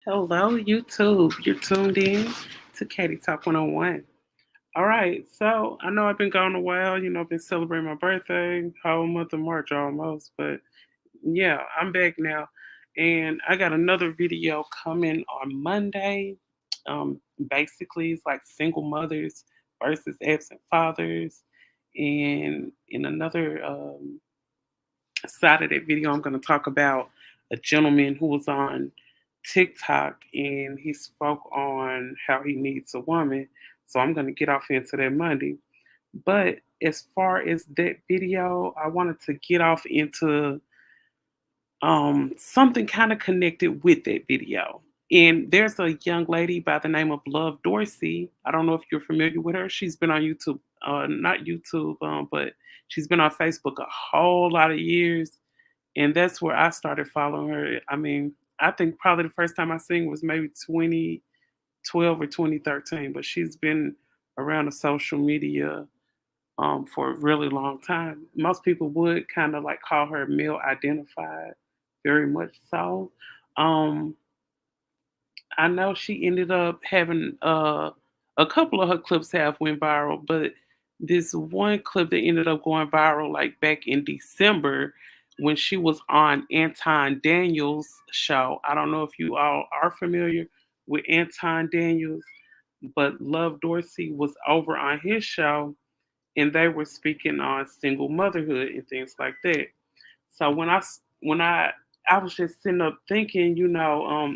Hello, YouTube. You're tuned in to Katie Talk 101. All right, so I know I've been gone a while. I've been celebrating my birthday, whole month of March almost. But yeah, I'm back now. And I got another video coming on Monday. Basically, it's like single mothers versus absent fathers. And in another side of that video, I'm going to talk about a gentleman who was on TikTok and he spoke on how he needs a woman. So I'm going to get off into that Monday. But as far as that video, I wanted to get off into something kind of connected with that video. And there's a young lady by the name of Love Dorsey. I don't know if you're familiar with her. She's been on YouTube, not YouTube, but she's been on Facebook a whole lot of years, and that's where I started following her. I mean, I think probably the first time I seen was maybe 2012 or 2013, but she's been around the social media for a really long time. Most people would kind of like call her male identified, very much so. Um, I know she ended up having a couple of her clips have went viral, but this one clip that ended up going viral like back in December when she was on Anton Daniels' show. I don't know if you all are familiar with Anton Daniels, but Love Dorsey was over on his show and they were speaking on single motherhood and things like that. So when I was just sitting up thinking,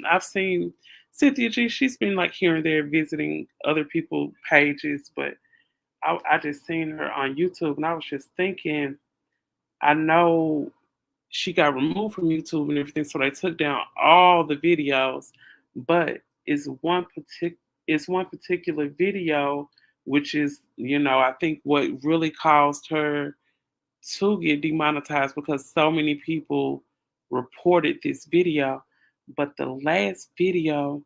I've seen Cynthia G. She's been like here and there visiting other people's pages, but I just seen her on YouTube, and I was just thinking, I know she got removed from YouTube and everything, so they took down all the videos, but it's one particular video which is I think what really caused her to get demonetized because so many people reported this video. But the last video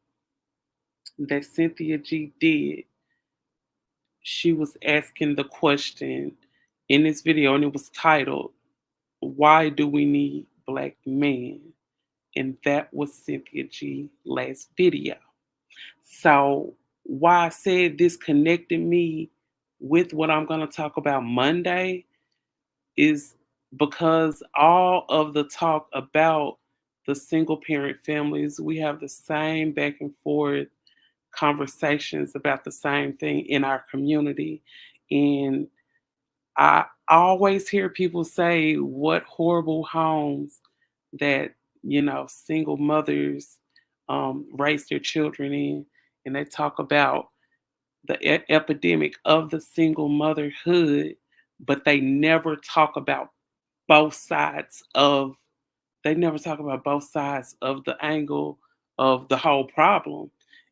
that Cynthia G did, she was asking the question in this video, and it was titled, "Why Do We Need Black Men?" And that was Cynthia G last video. So why I said this connected me with what I'm going to talk about Monday is because all of the talk about the single parent families, we have the same back and forth conversations about the same thing in our community. And I always hear people say what horrible homes that, single mothers raise their children in. And they talk about the epidemic of the single motherhood, but both sides of they never talk about both sides of the angle of the whole problem.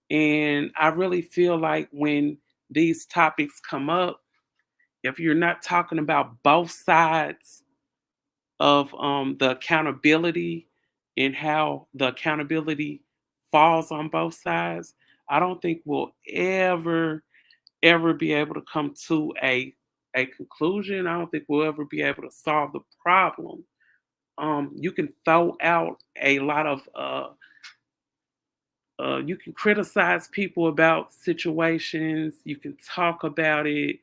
And I really feel like when these topics come up, if you're not talking about both sides of the accountability and how the accountability falls on both sides, I don't think we'll ever be able to come to a conclusion. I don't think we'll ever be able to solve the problem. You can throw out a lot of you can criticize people about situations, you can talk about it,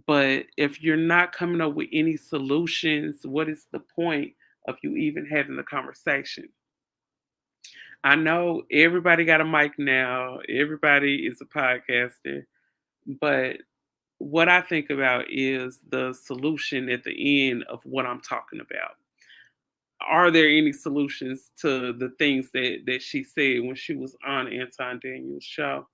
but if you're not coming up with any solutions, what is the point of you even having the conversation? I know everybody got a mic now, everybody is a podcaster, but what I think about is the solution at the end of what I'm talking about. Are there any solutions to the things that she said when she was on Anton Daniels' show?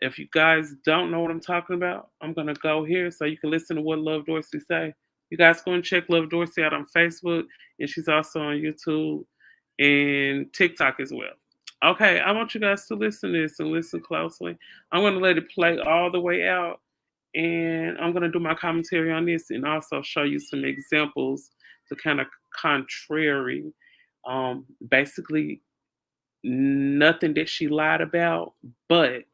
If you guys don't know what I'm talking about, I'm gonna go here so you can listen to what Love Dorsey say. You guys go and check Love Dorsey out on Facebook, and she's also on YouTube and TikTok as well. Okay, I want you guys to listen to this and listen closely. I'm gonna let it play all the way out, and I'm gonna do my commentary on this and also show you some examples to kind of contrary, basically nothing that she lied about, but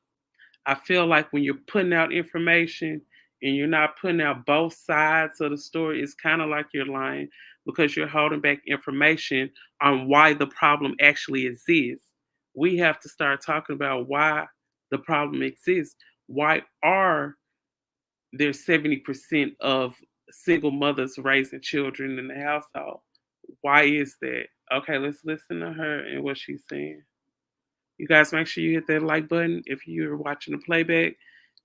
I feel like when you're putting out information and you're not putting out both sides of the story, it's kind of like you're lying because you're holding back information on why the problem actually exists. we have to start talking about why the problem exists. Why are there 70% of single mothers raising children in the household? Why is that? Okay, let's listen to her and what she's saying. You guys make sure you hit that like button if you're watching the playback.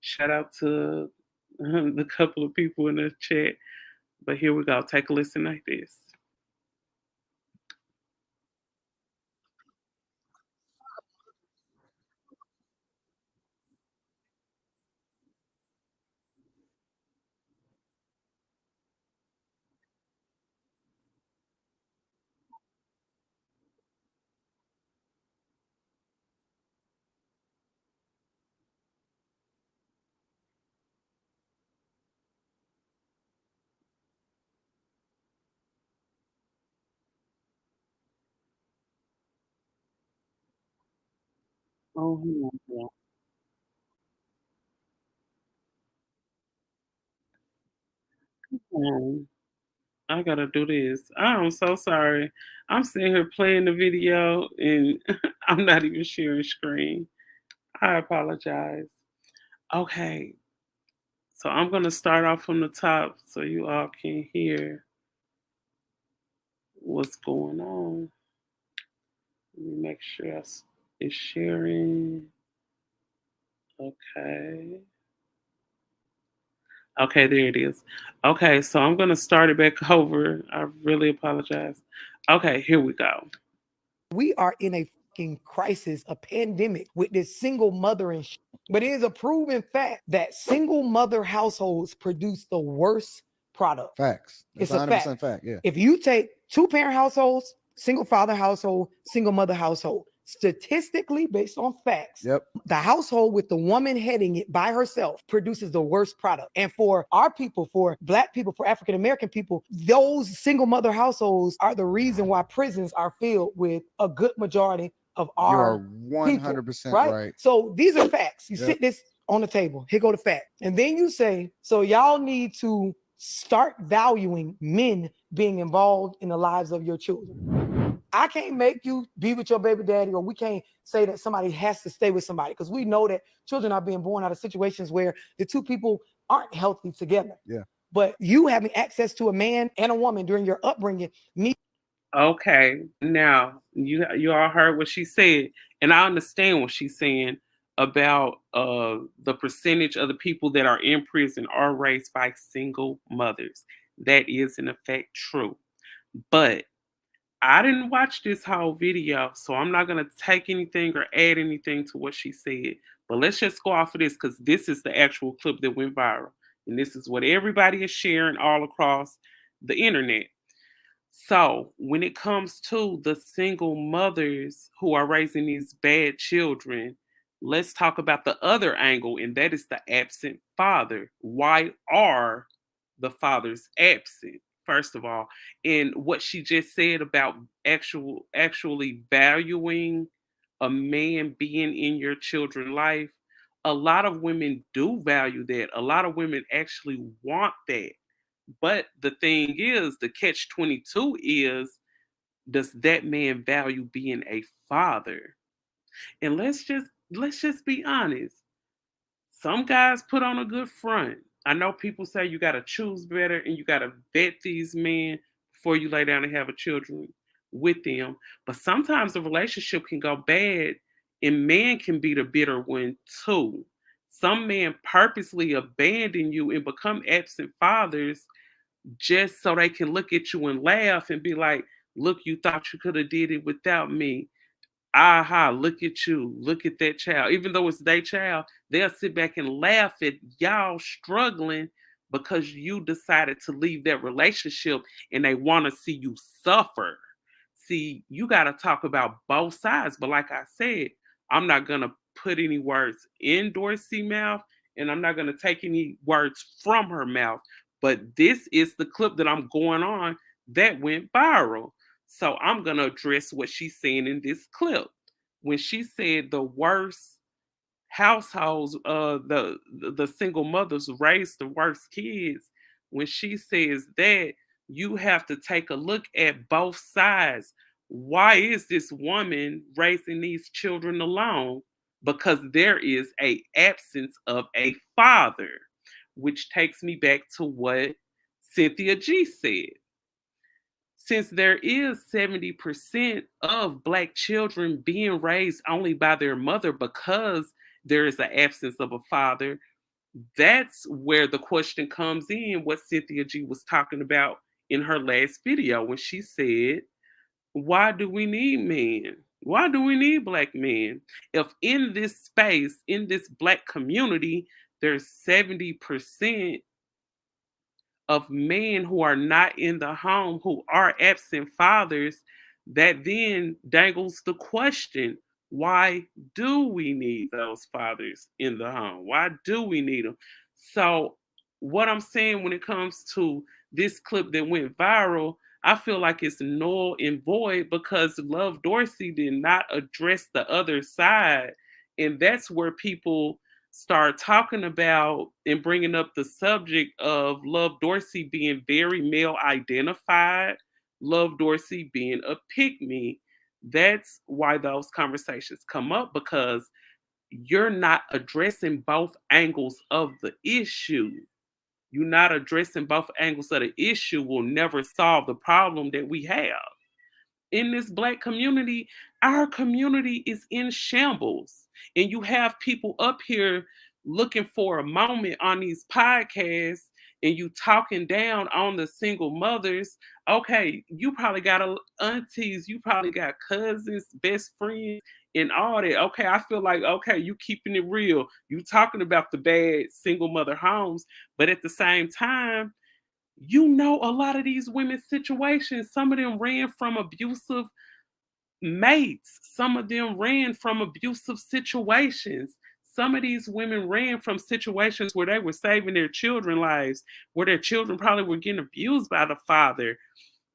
Shout out to the couple of people in the chat. But here we go. Take a listen like this. Oh, no. I gotta do this. I'm so sorry. I'm sitting here playing the video and I'm not even sharing screen. I apologize. Okay, so I'm gonna start off from the top so you all can hear what's going on. Let me make sure it's sharing. Okay. Okay, there it is. Okay, so I'm gonna start it back over. I really apologize. Okay, here we go. We are in a fucking crisis, a pandemic with this single mother and but it is a proven fact that single mother households produce the worst product. Facts. That's It's a 100% fact. fact. Yeah. If you take two parent households, single father household, single mother household, statistically based on facts, Yep. the household with the woman heading it by herself produces the worst product. And for our people, for Black people, for African American people, those single mother households are the reason why prisons are filled with a good majority of You are our people, 100% right? right. So these are facts. You Yep. sit this on the table. Here go the fact. And then you say, so y'all need to start valuing men being involved in the lives of your children. I can't make you be with your baby daddy, or we can't say that somebody has to stay with somebody, because we know that children are being born out of situations where the two people aren't healthy together. Yeah. But you having access to a man and a woman during your upbringing need. Okay, now you all heard what she said, and I understand what she's saying about the percentage of the people that are in prison are raised by single mothers. That is in effect true. But I didn't watch this whole video, so I'm not gonna take anything or add anything to what she said. But let's just go off of this because this is the actual clip that went viral. And this is what everybody is sharing all across the internet. So, when it comes to the single mothers who are raising these bad children, let's talk about the other angle, and that is the absent father. Why are the fathers absent? First of all, and what she just said about actually valuing a man being in your children's life, a lot of women do value that. A lot of women actually want that, but the thing is, the catch 22 is, does that man value being a father? And let's just be honest. Some guys put on a good front. I know people say you got to choose better and you got to vet these men before you lay down and have a children with them. But sometimes the relationship can go bad and man can be the bitter one too. Some men purposely abandon you and become absent fathers just so they can look at you and laugh and be like, look, you thought you could have did it without me. Aha, look at you, look at that child. Even though it's their child, they'll sit back and laugh at y'all struggling because you decided to leave that relationship and they want to see you suffer. See, you got to talk about both sides. But like I said, I'm not going to put any words in Dorsey's mouth and I'm not going to take any words from her mouth. But this is the clip that I'm going on that went viral. So I'm going to address what she's saying in this clip. When she said the worst households, the single mothers raise the worst kids. When she says that, you have to take a look at both sides. Why is this woman raising these children alone? Because there is a absence of a father, which takes me back to what Cynthia G said. Since there is 70% of black children being raised only by their mother because there is an absence of a father, that's where the question comes in, what Cynthia G was talking about in her last video when she said, why do we need men? Why do we need black men? If in this space, in this black community, there's 70% of men who are not in the home, who are absent fathers, that then dangles the question, why do we need those fathers in the home? Why do we need them? So, what I'm saying when it comes to this clip that went viral, I feel like it's null and void because Love Dorsey did not address the other side. And that's where people start talking about and bringing up the subject of Love Dorsey being very male identified, Love Dorsey being a pick me. That's why those conversations come up because you're not addressing both angles of the issue. You're not addressing both angles of the issue will never solve the problem that we have in this black community. Our community is in shambles. And you have people up here looking for a moment on these podcasts and you talking down on the single mothers. Okay, you probably got aunties, you probably got cousins, best friends, and all that. Okay, I feel like, okay, you keeping it real. You talking about the bad single mother homes, but at the same time, you know a lot of these women's situations. Some of them ran from abusive mates. Some of them ran from abusive situations. Some of these women ran from situations where they were saving their children lives, where their children probably were getting abused by the father.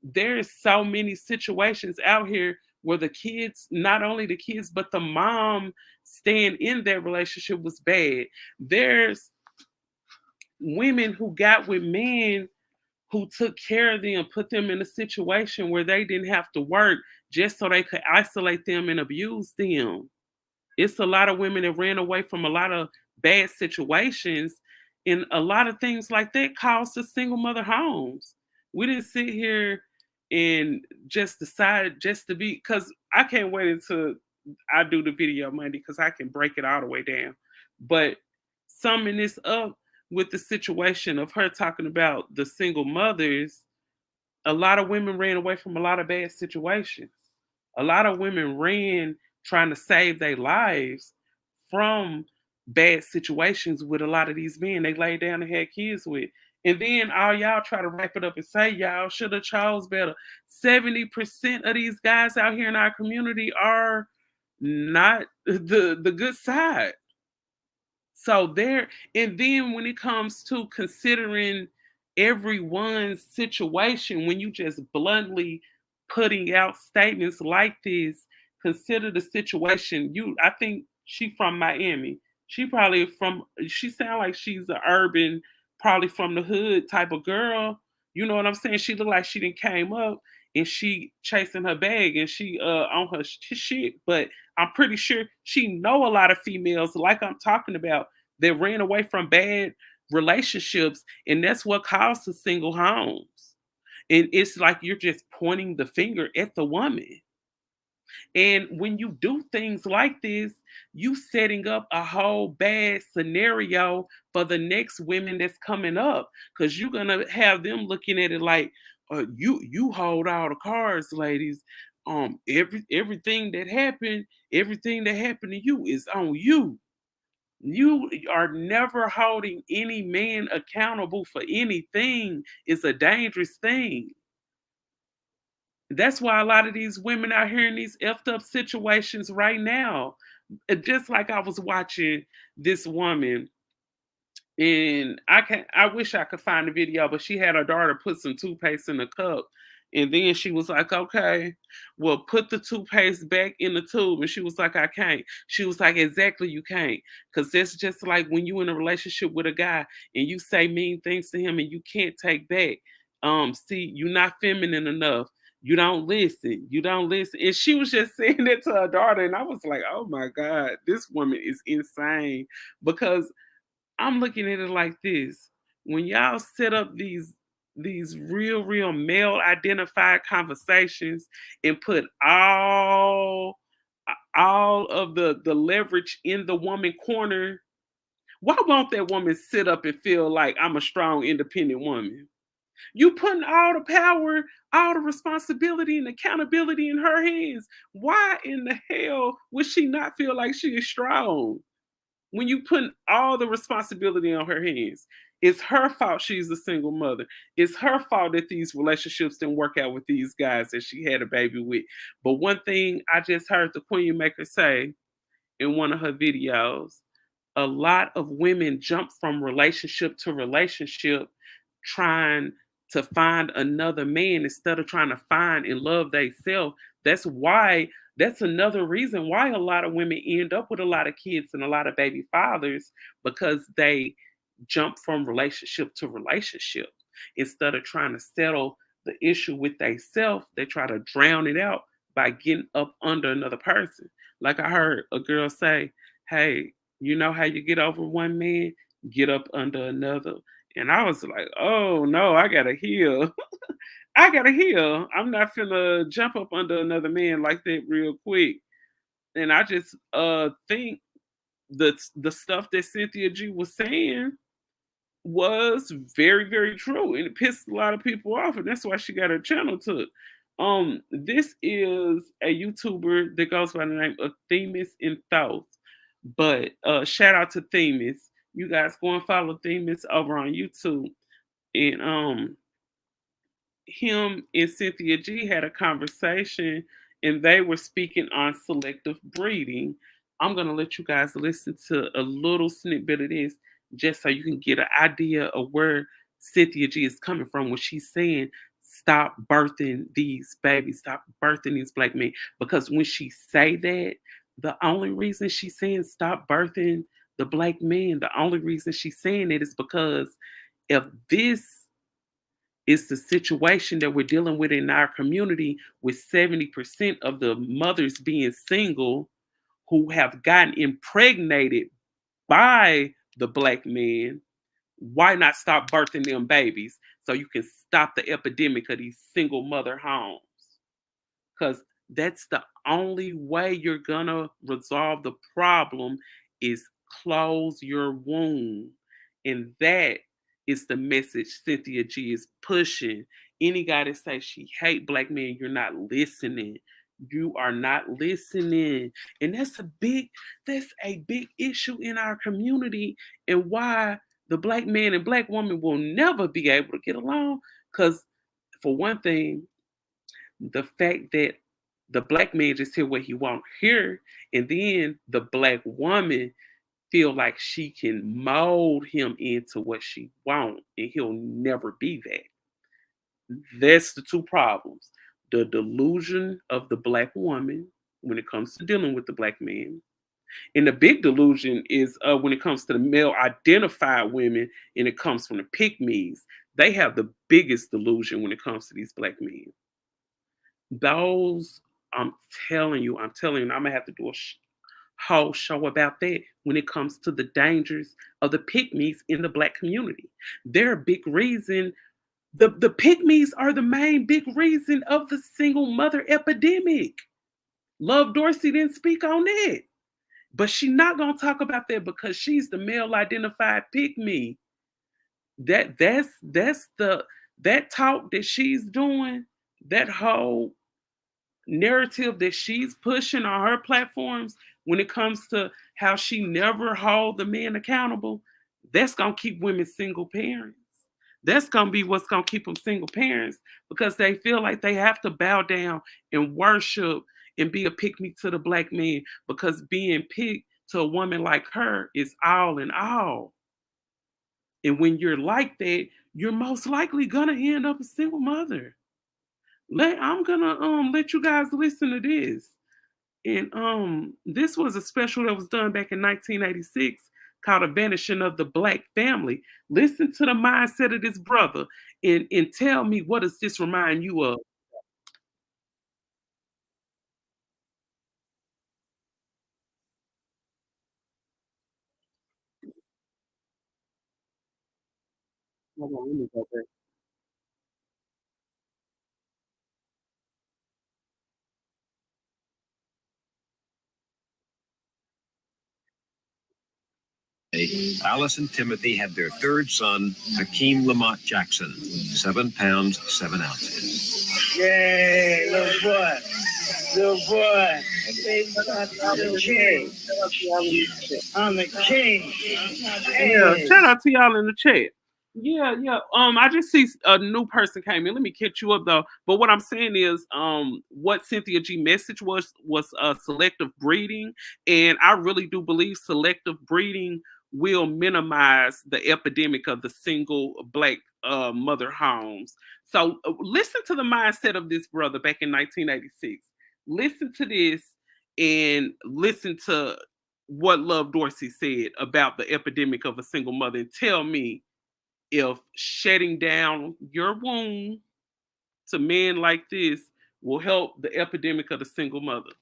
There's so many situations out here where the kids, not only the kids, but the mom staying in that relationship was bad. There's women who got with men who took care of them, put them in a situation where they didn't have to work just so they could isolate them and abuse them. It's a lot of women that ran away from a lot of bad situations, and a lot of things like that caused the single mother homes. We didn't sit here and just decide just to be, because I can't wait until I do the video Monday because I can break it all the way down. But summing this up with the situation of her talking about the single mothers, a lot of women ran away from a lot of bad situations. A lot of women ran trying to save their lives from bad situations with a lot of these men they laid down and had kids with. And then all y'all try to wrap it up and say y'all should have chose better. 70% of these guys out here in our community are not the good side. So there, and then when it comes to considering everyone's situation, when you just bluntly putting out statements like this, consider the situation. I think she from Miami. She sound like she's an urban, probably from the hood type of girl. You know what I'm saying? She look like she didn't came up and she chasing her bag and she on her shit. But I'm pretty sure she know a lot of females like I'm talking about that ran away from bad relationships, and that's what caused the single homes. And it's like you're just pointing the finger at the woman. And when you do things like this, you setting up a whole bad scenario for the next women that's coming up, because you're gonna have them looking at it like, you hold all the cards, ladies. Everything that happened to you is on you. You are never holding any man accountable for anything. It's a dangerous thing. That's why a lot of these women out here in these effed up situations right now. Just like I was watching this woman, and I wish I could find the video, but she had her daughter put some toothpaste in the cup. And then she was like, okay, well, put the toothpaste back in the tube. And she was like, I can't. She was like, exactly, you can't. Because that's just like when you in a relationship with a guy and you say mean things to him and you can't take back. See, you're not feminine enough. You don't listen. You don't listen. And she was just saying it to her daughter. And I was like, oh my God, this woman is insane. Because I'm looking at it like this. When y'all set up these real male identified conversations and put all of the leverage in the woman corner, why won't that woman sit up and feel like I'm a strong independent woman? You putting all the power, all the responsibility and accountability in her hands. Why in the hell would she not feel like she is strong? When you put all the responsibility on her hands, it's her fault she's a single mother. It's her fault that these relationships didn't work out with these guys that she had a baby with. But one thing I just heard the Queen Maker say in one of her videos, a lot of women jump from relationship to relationship trying to find another man instead of trying to find and love themselves. That's why that's another reason why a lot of women end up with a lot of kids and a lot of baby fathers, because they jump from relationship to relationship instead of trying to settle the issue with themselves. They try to drown it out by getting up under another person. Like I heard a girl say, hey, you know how you get over one man? Get up under another. And I was like, oh no, I gotta heal. I gotta heal. I'm not finna jump up under another man like that real quick. And I just think the stuff that Cynthia G was saying was very true, and it pissed a lot of people off, and that's why she got her channel took. This is a YouTuber that goes by the name of Themis and Thoughts. But shout out to Themis. You guys go and follow Themis over on YouTube. And him and Cynthia G had a conversation and they were speaking on selective breeding. I'm going to let you guys listen to a little snippet of this just so you can get an idea of where Cynthia G is coming from when she's saying, stop birthing these babies, stop birthing these black men. Because when she say that, the only reason she's saying stop birthing the black men, the only reason she's saying it is because if this it's the situation that we're dealing with in our community, with 70% of the mothers being single who have gotten impregnated by the black man. Why not stop birthing them babies so you can stop the epidemic of these single mother homes? Because that's the only way you're gonna resolve the problem is close your wound. And that is the message Cynthia G is pushing. Any guy that says she hate black men, you're not listening. You are not listening. And that's a big issue in our community, and why the black man and black woman will never be able to get along. Because for one thing, the fact that the black man just hear what he want here, and then the black woman feel like she can mold him into what she want, and he'll never be that. That's the two problems: the delusion of the black woman when it comes to dealing with the black man, and the big delusion is when it comes to the male identified women, and it comes from the pygmies. They have the biggest delusion when it comes to these black men. Those, I'm I'm telling you, I'm gonna have to do a whole show about that when it comes to the dangers of the pygmies in the black community. They're a big reason. The pygmies are the main big reason of the single mother epidemic. Love Dorsey didn't speak on that, but she's not gonna talk about that because she's the male identified pygmy. That's the that talk that she's doing, that whole narrative that she's pushing on her platforms when it comes to how she never hold the men accountable, that's gonna keep women single parents. That's gonna be what's gonna keep them single parents, because they feel like they have to bow down and worship and be a pick me to the black man, because being picked to a woman like her is all in all. And when you're like that, you're most likely gonna end up a single mother. I'm gonna let you guys listen to this. And this was a special that was done back in 1986 called "A Vanishing of the Black Family." Listen to the mindset of this brother and tell me, what does this remind you of? Hold on, let me go back. Alice and Timothy had their third son, Hakeem Lamont Jackson, 7 pounds, 7 ounces. Yay, little boy. Little boy. Baby, I'm the king. I'm the king. Yeah, Hey. shout out to y'all in the chat. Yeah, yeah. I just see a new person came in. Let me catch you up though. But what I'm saying is, what Cynthia G message was selective breeding, and I really do believe selective breeding will minimize the epidemic of the single black mother homes. So listen to the mindset of this brother back in 1986. Listen to this and listen to what Love Dorsey said about the epidemic of a single mother, and tell me if shutting down your womb to men like this will help the epidemic of the single mothers.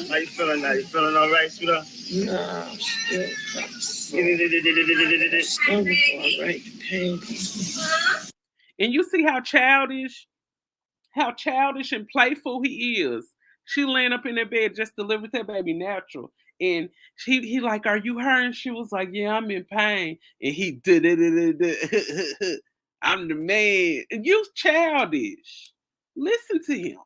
How you feeling now? You feeling all right, sweetheart? No, I'm still all right. Pain. And you see how childish and playful he is. She laying up in that bed, just delivered that baby natural. And he like, are you hurting? She was like, yeah, I'm in pain. And he did it. I'm the man. And you childish. Listen to him.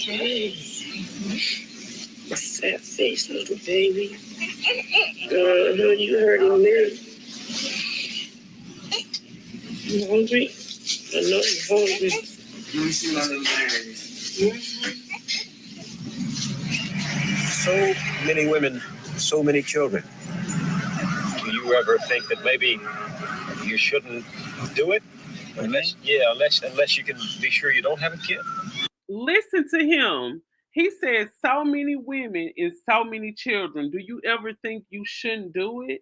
Hey, my sad face, little baby. Girl, you hurting me. You hungry? I know you're hungry. Let me see my little man. So many women, so many children. Do you ever think that maybe you shouldn't do it? Unless you can be sure you don't have a kid. Listen to him. He said so many women and so many children. Do you ever think you shouldn't do it?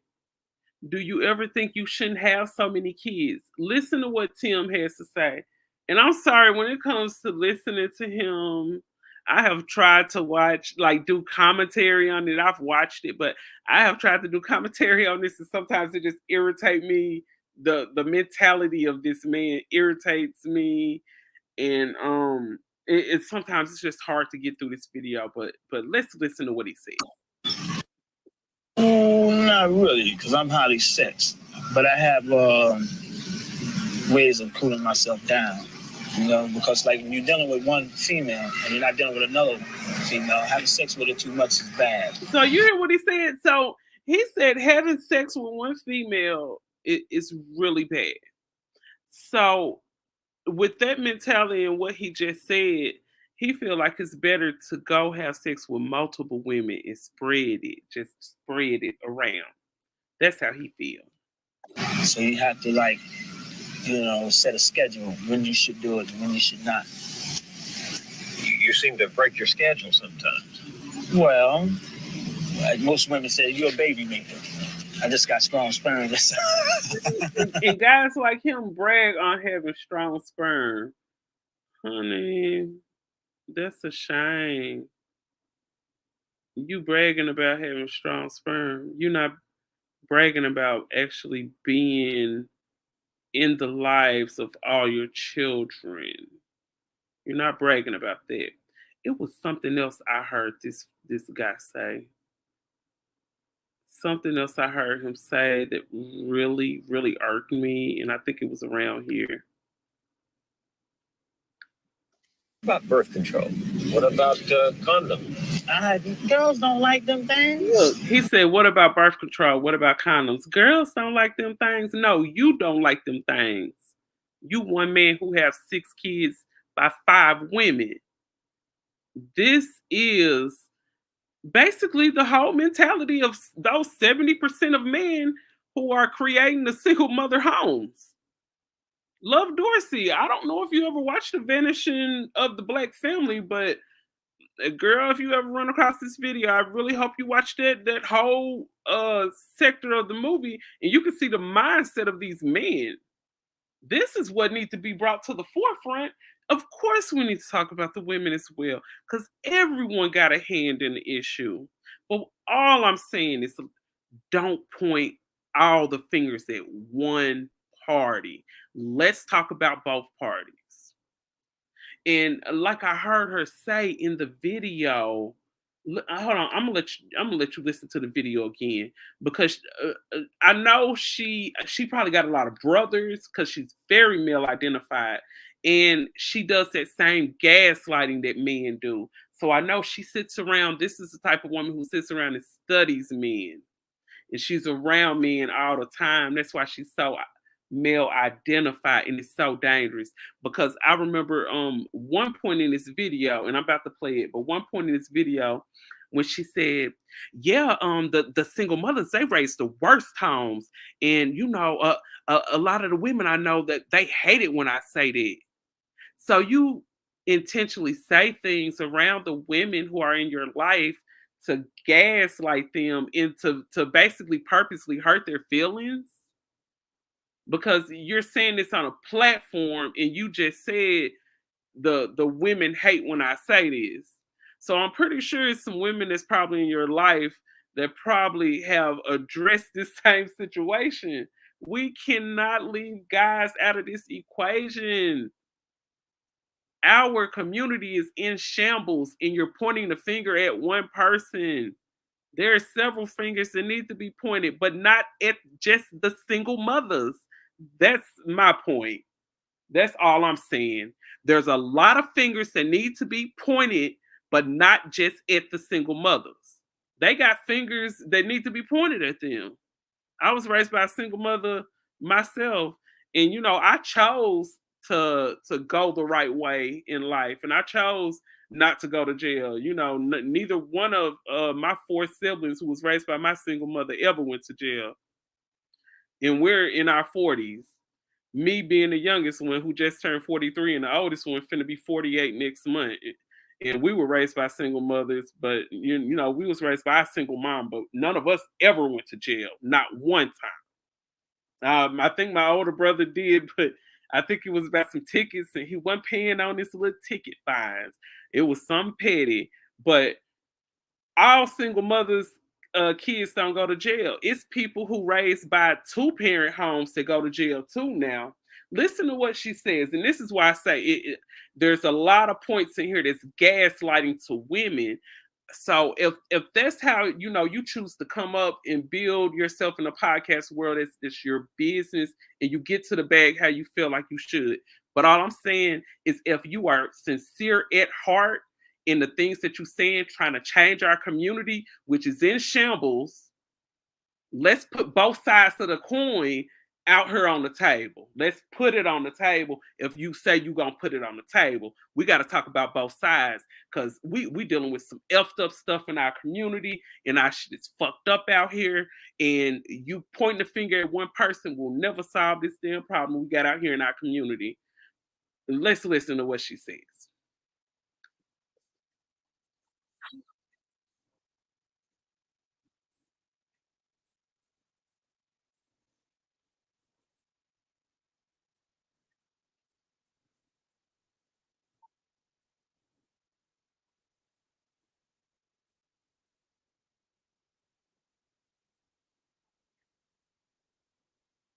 Do you ever think you shouldn't have so many kids? Listen to what Tim has to say. And I'm sorry, when it comes to listening to him, I have tried to watch, like, do commentary on it. I've watched it, but I have tried to do commentary on this, and sometimes it just irritates me. The mentality of this man irritates me, and it sometimes it's just hard to get through this video. But let's listen to what he said. Oh, not really, because I'm highly sexed. But I have ways of cooling myself down. Because like when you're dealing with one female and you're not dealing with another female, having sex with her too much is bad. So you hear what he said? So he said having sex with one female is really bad. So with that mentality and what he just said, he feel like it's better to go have sex with multiple women and spread it, just spread it around. That's how he feel. So you have to set a schedule when you should do it and when you should not. You seem to break your schedule sometimes. Well, like most women say, you're a baby maker. I just got strong sperm. And guys like him brag on having strong sperm. Honey, that's a shame. You bragging about having strong sperm. You're not bragging about actually being in the lives of all your children. You're not bragging about that. It was something else I heard this guy say. Something else I heard him say that really, really irked me, and I think it was around here. About birth control? What about condoms? Girls don't like them things. Look, he said, what about birth control? What about condoms? Girls don't like them things. No, you don't like them things. You one man who have 6 kids by 5 women. This is basically the whole mentality of those 70% of men who are creating the single mother homes. Love Dorsey. I don't know if you ever watched The Vanishing of the Black Family, but girl, if you ever run across this video, I really hope you watch that whole sector of the movie, and you can see the mindset of these men. This is what needs to be brought to the forefront. Of course, we need to talk about the women as well, because everyone got a hand in the issue. But all I'm saying is don't point all the fingers at one party. Let's talk about both parties. And like I heard her say in the video, hold on, I'm gonna let you listen to the video again because I know she probably got a lot of brothers because she's very male identified, and she does that same gaslighting that men do. So I know she sits around. This is the type of woman who sits around and studies men, and she's around men all the time. That's why she's so male identified, and it's so dangerous. Because I remember one point in this video, and I'm about to play it, but one point in this video when she said, "Yeah, the single mothers, they raise the worst homes, and a lot of the women I know that they hate it when I say that." So you intentionally say things around the women who are in your life to gaslight them into to basically purposely hurt their feelings because you're saying this on a platform and you just said the women hate when I say this. So I'm pretty sure it's some women that's probably in your life that probably have addressed this same situation. We cannot leave guys out of this equation. Our community is in shambles and you're pointing the finger at one person. There are several fingers that need to be pointed, but not at just the single mothers. That's my point. That's all I'm saying. There's a lot of fingers that need to be pointed, but not just at the single mothers. They got fingers that need to be pointed at them. I was raised by a single mother myself, and I chose to go the right way in life, and I chose not to go to jail. Neither one of my four siblings who was raised by my single mother ever went to jail, and we're in our 40s. Me being the youngest one who just turned 43, and the oldest one finna be 48 next month. And we were raised by single mothers, but we was raised by a single mom, but none of us ever went to jail, not one time. I think my older brother did, but I think it was about some tickets, and he wasn't paying on this little ticket fines. It was some petty, but all single mothers, kids don't go to jail. It's people who raised by two-parent homes that go to jail too now. Listen to what she says, and this is why I say there's a lot of points in here that's gaslighting to women. So if that's how you choose to come up and build yourself in the podcast world, it's your business, and you get to the bag how you feel like you should. But all I'm saying is, if you are sincere at heart in the things that you're saying, trying to change our community, which is in shambles, let's put both sides of the coin out here on the table. Let's put it on the table. If you say you're gonna put it on the table, we got to talk about both sides, because we dealing with some effed up stuff in our community, and our shit is fucked up out here. And you pointing the finger at one person will never solve this damn problem we got out here in our community. Let's listen to what she says.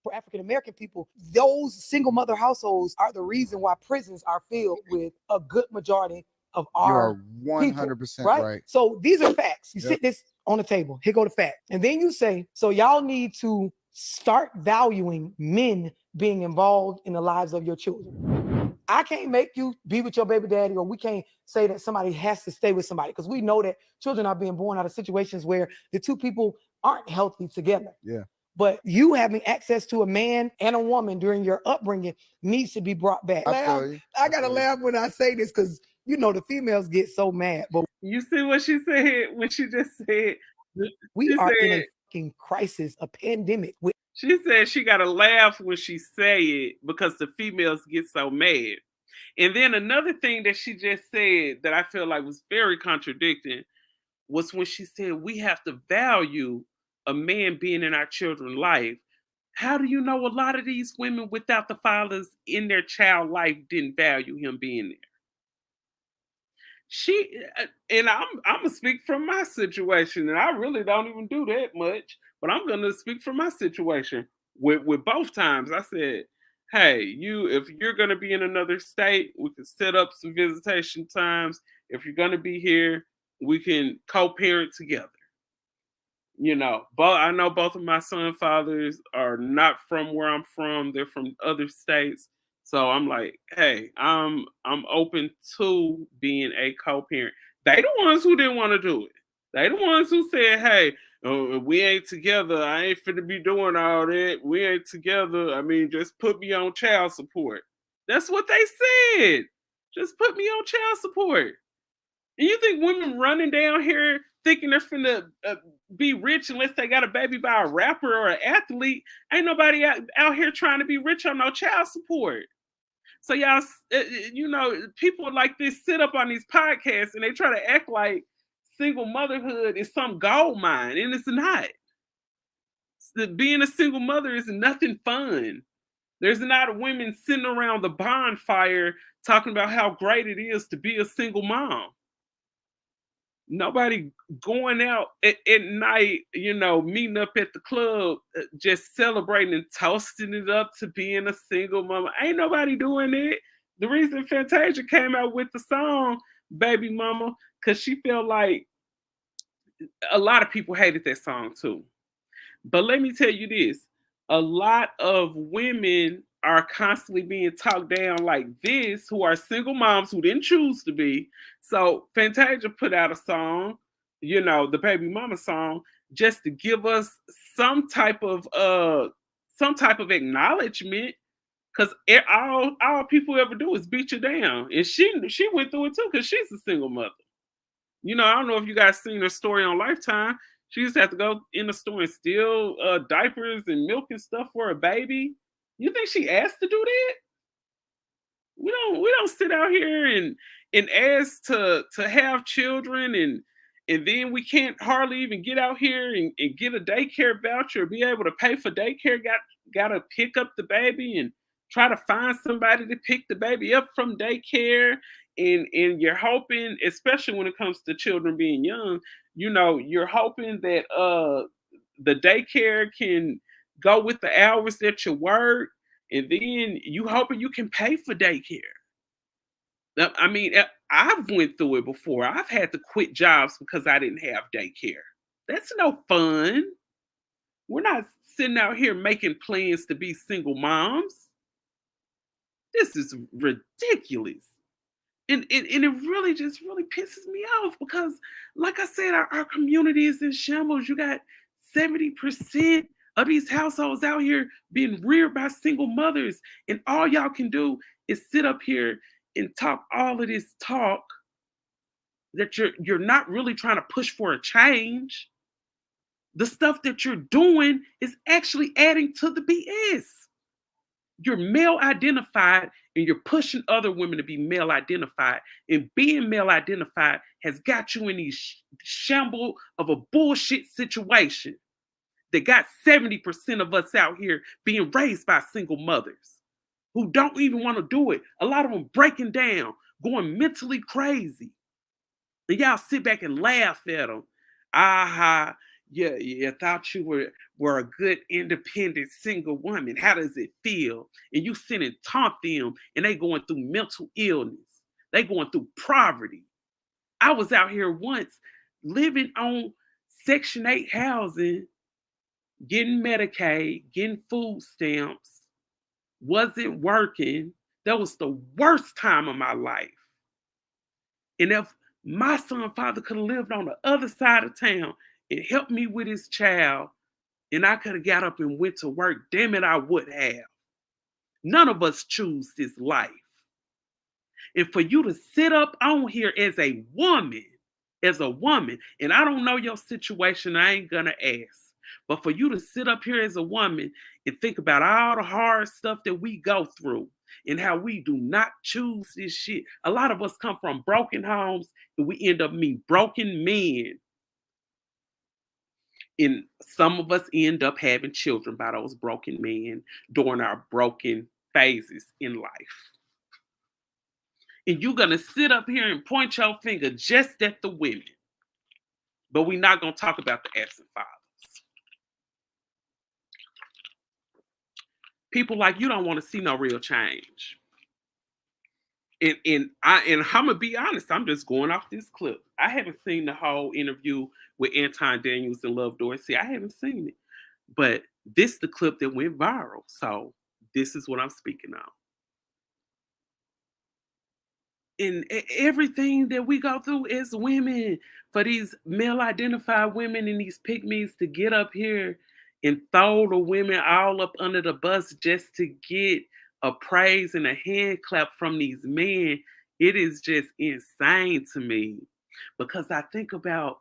For African American people, those single mother households are the reason why prisons are filled with a good majority of You our are 100% right? right. So these are facts. You Yep. sit this on the table. Here go the fact. And then you say, so y'all need to start valuing men being involved in the lives of your children. I can't make you be with your baby daddy, or we can't say that somebody has to stay with somebody, because we know that children are being born out of situations where the two people aren't healthy together. Yeah. But you having access to a man and a woman during your upbringing needs to be brought back. I feel you. I gotta laugh when I say this, because the females get so mad. But You see what she said when she just said, we she are in said, a crisis, a pandemic. She said she got to laugh when she say it because the females get so mad. And then another thing that she just said that I feel like was very contradicting was when she said we have to value a man being in our children's life. How do you know a lot of these women without the fathers in their child life didn't value him being there? And I'm gonna speak from my situation, and I really don't even do that much, but I'm gonna speak from my situation. With both times, I said, "Hey, if you're gonna be in another state, we can set up some visitation times. If you're gonna be here, we can co-parent together." But I know both of my son fathers are not from where I'm from. They're from other states. So I'm like, hey, I'm open to being a co-parent. They the ones who didn't want to do it. They the ones who said, hey, we ain't together. I ain't finna be doing all that. We ain't together. I mean, just put me on child support. That's what they said. Just put me on child support. And you think women running down here thinking they're finna be rich unless they got a baby by a rapper or an athlete? Ain't nobody out here trying to be rich on no child support. So y'all, people like this sit up on these podcasts and they try to act like single motherhood is some gold mine, and it's not. Being a single mother is nothing fun. There's not a women sitting around the bonfire talking about how great it is to be a single mom. Nobody going out at night, meeting up at the club, just celebrating and toasting it up to being a single mama. Ain't nobody doing it. The reason Fantasia came out with the song Baby Mama, because she felt like a lot of people hated that song too. But let me tell you this, a lot of women are constantly being talked down like this, who are single moms who didn't choose to be. So Fantasia put out a song, the Baby Mama song, just to give us some type of acknowledgement, because all people ever do is beat you down. And she went through it too, because she's a single mother. I don't know if you guys seen her story on Lifetime. She used to have to go in the store and steal diapers and milk and stuff for a baby. You think she asked to do that? We don't sit out here and ask to have children, and then we can't hardly even get out here and get a daycare voucher, be able to pay for daycare. Got to pick up the baby and try to find somebody to pick the baby up from daycare. And you're hoping, especially when it comes to children being young, you're hoping that the daycare can go with the hours that you work, and then you hoping you can pay for daycare. I mean, I've went through it before. I've had to quit jobs because I didn't have daycare. That's no fun. We're not sitting out here making plans to be single moms. This is ridiculous. And it really just really pisses me off because, like I said, our community is in shambles. You got 70% of these households out here being reared by single mothers, and all y'all can do is sit up here and talk all of this talk that you're not really trying to push for a change. The stuff that you're doing is actually adding to the BS. You're male identified and you're pushing other women to be male identified. And being male identified has got you in these shamble of a bullshit situation that got 70% of us out here being raised by single mothers who don't even want to do it. A lot of them breaking down, going mentally crazy. And y'all sit back and laugh at them. Aha, yeah, you thought you were a good, independent, single woman. How does it feel? And you sit and taunt them, and they going through mental illness. They going through poverty. I was out here once living on Section 8 housing, getting Medicaid, getting food stamps, wasn't working. That was the worst time of my life. And if my son father could have lived on the other side of town and helped me with his child, and I could have got up and went to work, damn it, I would have. None of us choose this life. And for you to sit up on here as a woman, and I don't know your situation, I ain't gonna ask. But for you to sit up here as a woman and think about all the hard stuff that we go through and how we do not choose this shit. A lot of us come from broken homes and we end up meeting broken men. And some of us end up having children by those broken men during our broken phases in life. And you're gonna sit up here and point your finger just at the women. But we're not gonna talk about the absent fathers. People like you don't want to see no real change. And I'm gonna be honest, I'm just going off this clip. I haven't seen the whole interview with Anton Daniels and Love Dorsey. I haven't seen it. But this is the clip that went viral. So this is what I'm speaking on. In everything that we go through as women, for these male identified women and these pygmies to get up here and throw the women all up under the bus just to get a praise and a hand clap from these men, it is just insane to me. Because I think about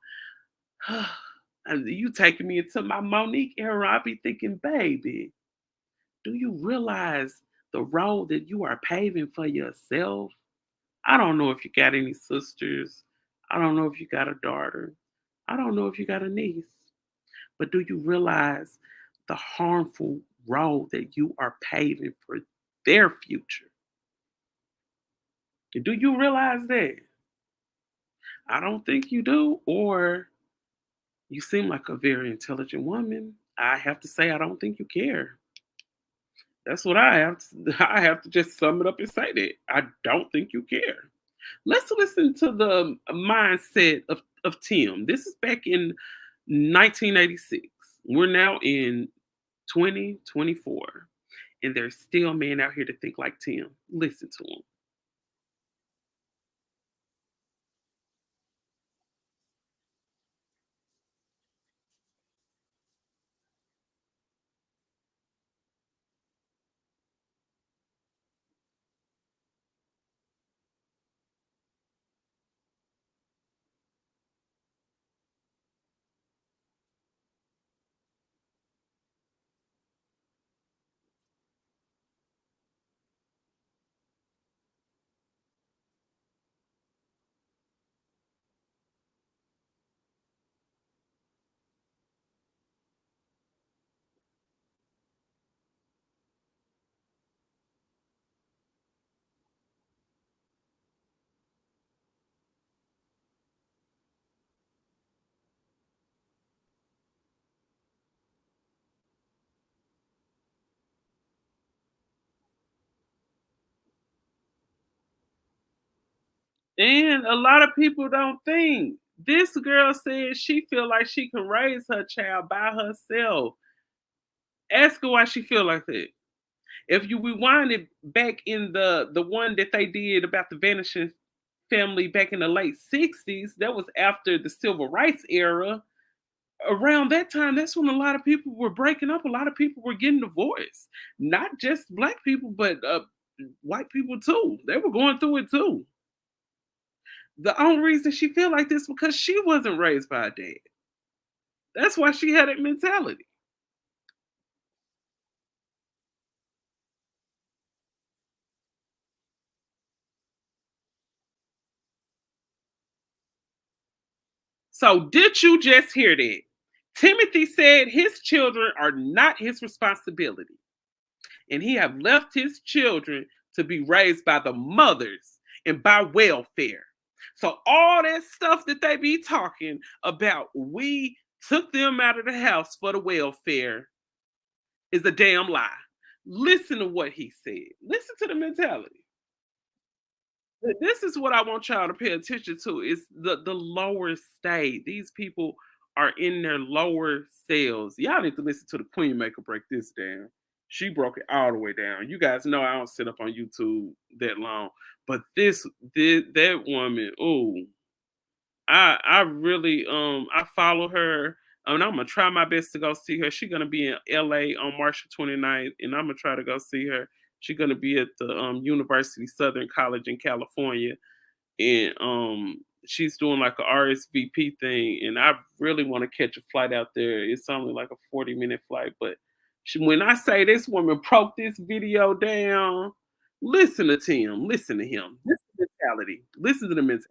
you taking me into my Monique era. I be thinking, baby, do you realize the road that you are paving for yourself? I don't know if you got any sisters. I don't know if you got a daughter. I don't know if you got a niece. But do you realize the harmful road that you are paving for their future? Do you realize that? I don't think you do, or you seem like a very intelligent woman. I have to say, I don't think you care. That's what I have to, I have to just sum it up and say that. I don't think you care. Let's listen to the mindset of Tim. This is back in 1986. We're now in 2024. And there's still men out here to think like Tim. Listen to him. And a lot of people don't think. This girl said she feel like she can raise her child by herself. Ask her why she feel like that. If you rewind it back in the one that they did about the vanishing family back in the late 60s, that was after the civil rights era. Around that time, that's when a lot of people were breaking up. A lot of people were getting divorced. Not just black people, but white people too. They were going through it too. The only reason she feel like this because she wasn't raised by a dad. That's why she had that mentality. So did you just hear that? Timothy said his children are not his responsibility, and he have left his children to be raised by the mothers and by welfare. So all that stuff that they be talking about, we took them out of the house for the welfare, is a damn lie. Listen to what he said. Listen to the mentality. This is what I want y'all to pay attention to is the lower state. These people are in their lower cells. Y'all need to listen to the Queen Maker break this down. She broke it all the way down. You guys know I don't sit up on YouTube that long, but that woman, oh, I really I follow her. And I'm gonna try my best to go see her. She's gonna be in LA on March 29th, and I'm gonna try to go see her. She's gonna be at the University Southern College in California, and She's doing like a RSVP thing, and I really want to catch a flight out there. It's only like a 40-minute flight, but when I say this woman broke this video down, listen to Tim. Listen to him. This is the mentality. Listen to the mentality.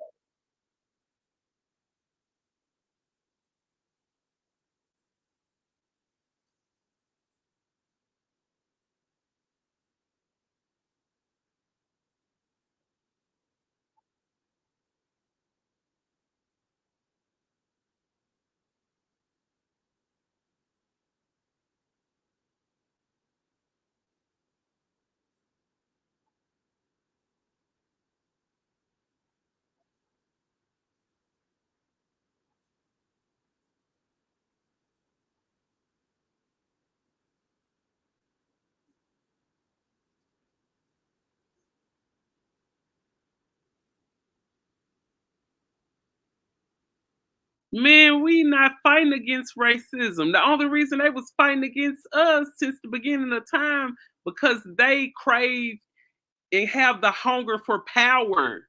Man, we not fighting against racism. The only reason they was fighting against us since the beginning of time because they crave and have the hunger for power.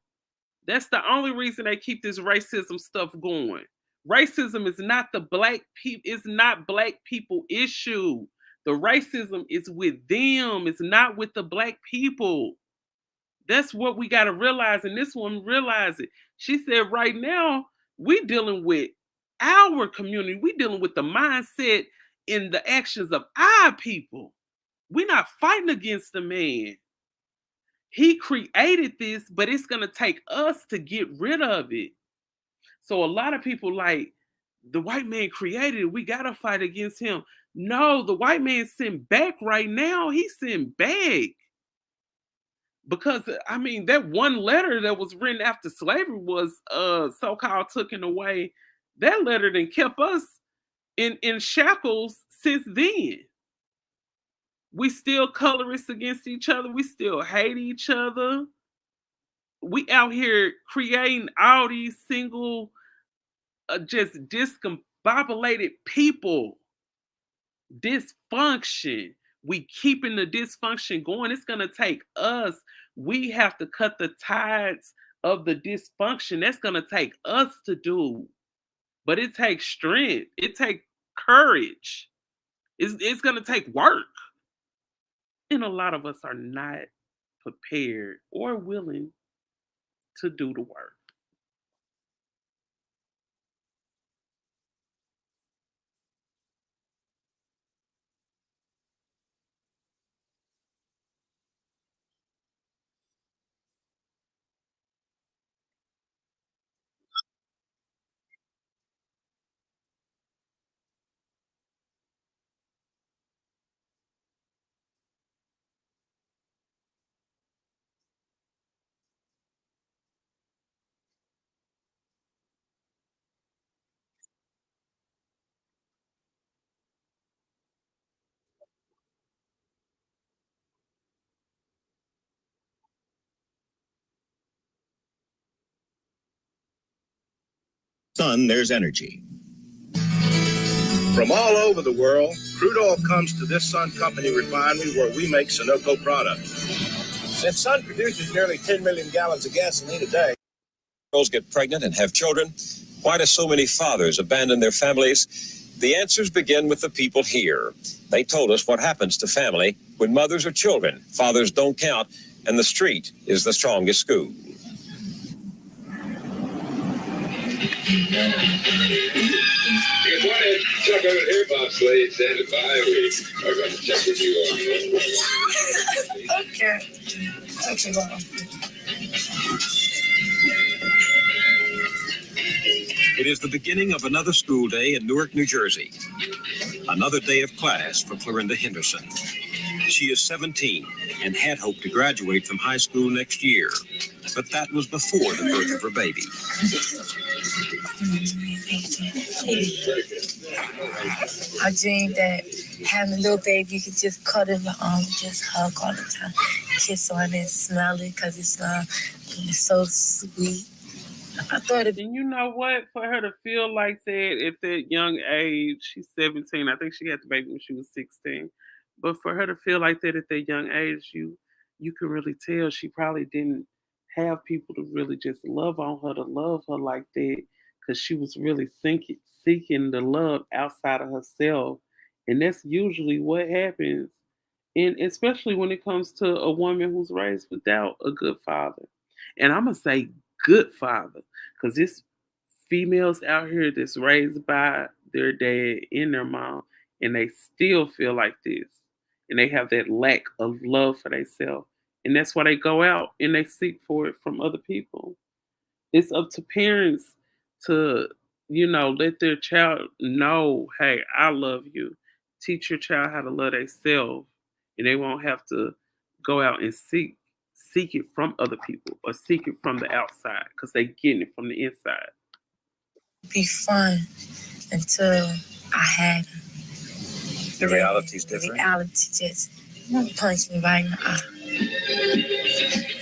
That's the only reason they keep this racism stuff going. Racism is not the black people, it's not black people issue. The racism is with them, it's not with the black people. That's what we got to realize. And this one realized it. She said, right now, we dealing with our community. We dealing with the mindset and the actions of our people. We're not fighting against the man. He created this, but it's going to take us to get rid of it. So a lot of people like, the white man created it. We got to fight against him. No, the white man sent back right now. He sent back. Because I mean, that one letter that was written after slavery was so-called taken away. That letter then kept us in shackles since then. We still colorists against each other. We still hate each other. We out here creating all these single, just discombobulated people. Dysfunction. We keeping the dysfunction going. It's gonna take us. We have to cut the tides of the dysfunction. That's gonna take us to do. But it takes strength. It takes courage. It's gonna take work. And a lot of us are not prepared or willing to do the work. Sun, there's energy. From all over the world, crude oil comes to this Sun Company refinery where we make Sunoco products. Since Sun produces nearly 10 million gallons of gasoline a day, girls get pregnant and have children. Why do so many fathers abandon their families? The answers begin with the people here. They told us what happens to family when mothers or children, fathers don't count, and the street is the strongest school. If one had chuck over here, bobsleigh, standing by, we are going to check with you on. Okay. Okay, Mom. It is the beginning of another school day in Newark, New Jersey. Another day of class for Clorinda Henderson. She is 17 and had hoped to graduate from high school next year, but that was before the birth of her baby. I dreamed that having a little baby, you could just cuddle in your arms, just hug all the time, kiss on it, smell it, because it's so sweet. I thought it. And you know what? For her to feel like that at that young age, she's 17. I think she had the baby when she was 16. But for her to feel like that at that young age, you can really tell she probably didn't have people to really just love on her, to love her like that, because she was really seeking the love outside of herself. And that's usually what happens. And especially when it comes to a woman who's raised without a good father. And I'm going to say good father, because it's females out here that's raised by their dad and their mom, and they still feel like this. And they have that lack of love for themselves. And that's why they go out and they seek for it from other people. It's up to parents to, let their child know, hey, I love you. Teach your child how to love themselves, and they won't have to go out and seek it from other people or seek it from the outside because they getting it from the inside. Be fun until I had him. The reality's different. The reality just punched me right in the eye.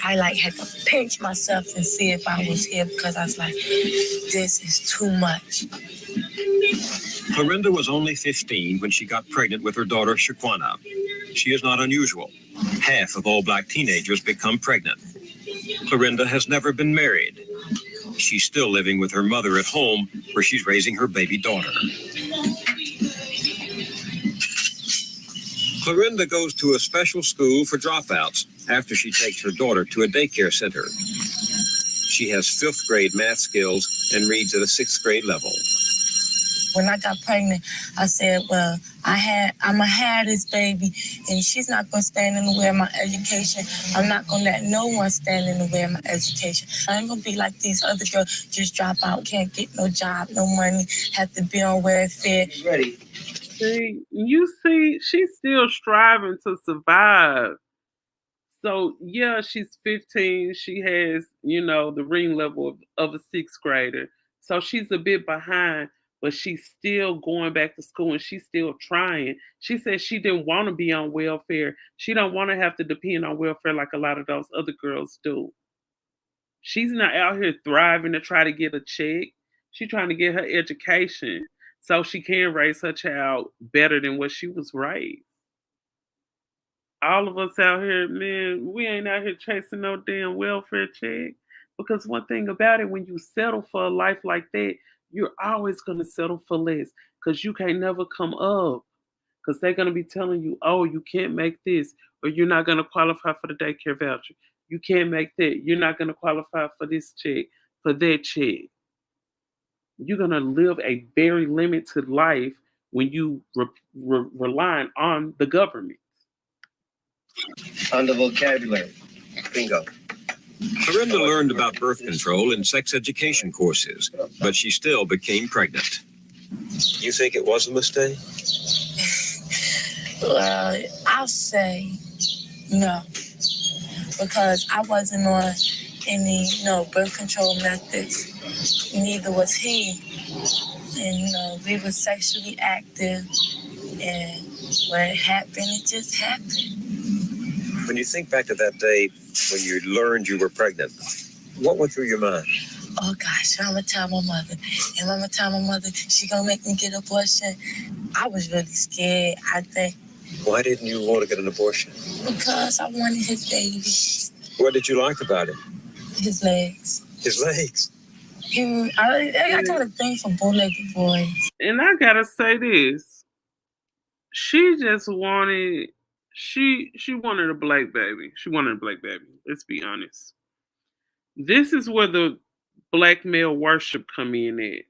I had to pinch myself and see if I was here because I was like, this is too much. Clorinda was only 15 when she got pregnant with her daughter, Shaquana. She is not unusual. Half of all black teenagers become pregnant. Clorinda has never been married. She's still living with her mother at home, where she's raising her baby daughter. Clorinda goes to a special school for dropouts after she takes her daughter to a daycare center. She has 5th grade math skills and reads at a 6th grade level. When I got pregnant, I said, well, I'm going to have this baby, and she's not going to stand in the way of my education. I'm not going to let no one stand in the way of my education. I ain't going to be like these other girls, just drop out, can't get no job, no money, have to be on welfare. Ready. See, she's still striving to survive. So yeah, she's 15. She has, the ring level of a 6th grader. So she's a bit behind, but she's still going back to school and she's still trying. She said she didn't want to be on welfare. She don't want to have to depend on welfare like a lot of those other girls do. She's not out here thriving to try to get a check. She's trying to get her education so she can raise her child better than what she was raised. All of us out here, man, we ain't out here chasing no damn welfare check. Because one thing about it, when you settle for a life like that, you're always gonna settle for less. Because you can't never come up. Because they're gonna be telling you, oh, you can't make this, or you're not gonna qualify for the daycare voucher. You can't make that. You're not gonna qualify for this check, for that check. You're gonna live a very limited life when you relying on the government. On the vocabulary. Bingo. Clorinda learned about birth control in sex education courses, but she still became pregnant. You think it was a mistake? Well, I'll say no, because I wasn't on any, birth control methods. Neither was he. And, we were sexually active, and when it happened, it just happened. When you think back to that day when you learned you were pregnant, what went through your mind? Oh gosh, I'm gonna tell my mother. And I'm gonna tell my mother she gonna make me get an abortion. I was really scared, I think. Why didn't you want to get an abortion? Because I wanted his baby. What did you like about him? His legs. His legs. I got a thing for bow-legged boys. And I gotta say this. She just wanted she wanted a black baby. She wanted a black baby. Let's be honest. This is where the black male worship come in at.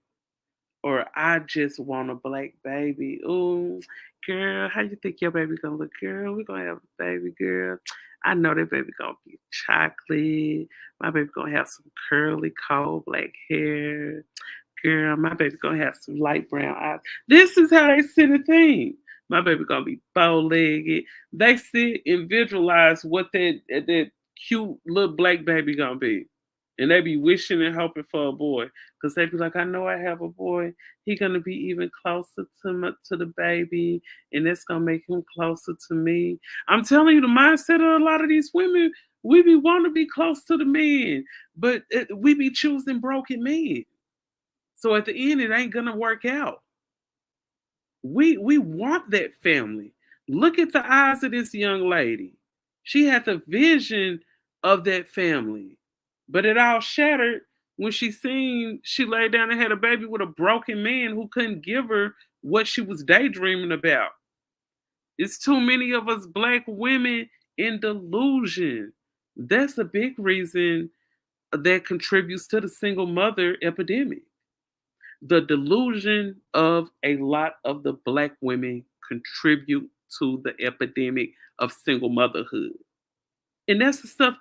Or I just want a black baby. Ooh, girl, how you think your baby gonna look? Girl, we gonna have a baby, girl. I know that baby gonna be chocolate. My baby gonna have some curly, cold black hair. Girl, my baby gonna have some light brown eyes. This is how they see the thing. My baby gonna be bow-legged. They sit and visualize what that cute little black baby gonna be. And they be wishing and hoping for a boy. Because they be like, I know I have a boy. He gonna be even closer to the baby. And it's gonna make him closer to me. I'm telling you, the mindset of a lot of these women, we be want to be close to the men. But we be choosing broken men. So at the end, it ain't gonna work out. We want that family. Look at the eyes of this young lady. She has a vision of that family. But it all shattered when she laid down and had a baby with a broken man who couldn't give her what she was daydreaming about. It's too many of us black women in delusion. That's a big reason that contributes to the single mother epidemic. The delusion of a lot of the black women contribute to the epidemic of single motherhood. And that's the stuff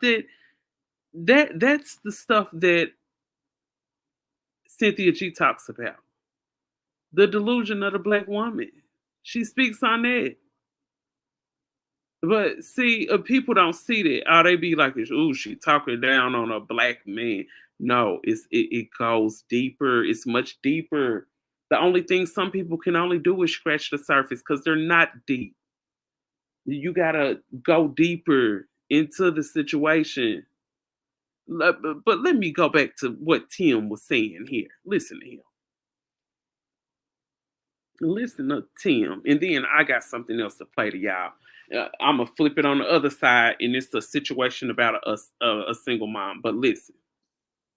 that's the stuff that Cynthia G talks about. The delusion of the black woman. She speaks on that. But see, people don't see that. Oh, they be like, "Ooh, she talking down on a black man." No, it goes deeper. It's much deeper. The only thing some people can only do is scratch the surface because they're not deep. You gotta go deeper into the situation. But let me go back to what Tim was saying here. Listen to him. Listen to Tim, and then I got something else to play to y'all. I'm gonna flip it on the other side, and it's a situation about a single mom. But listen,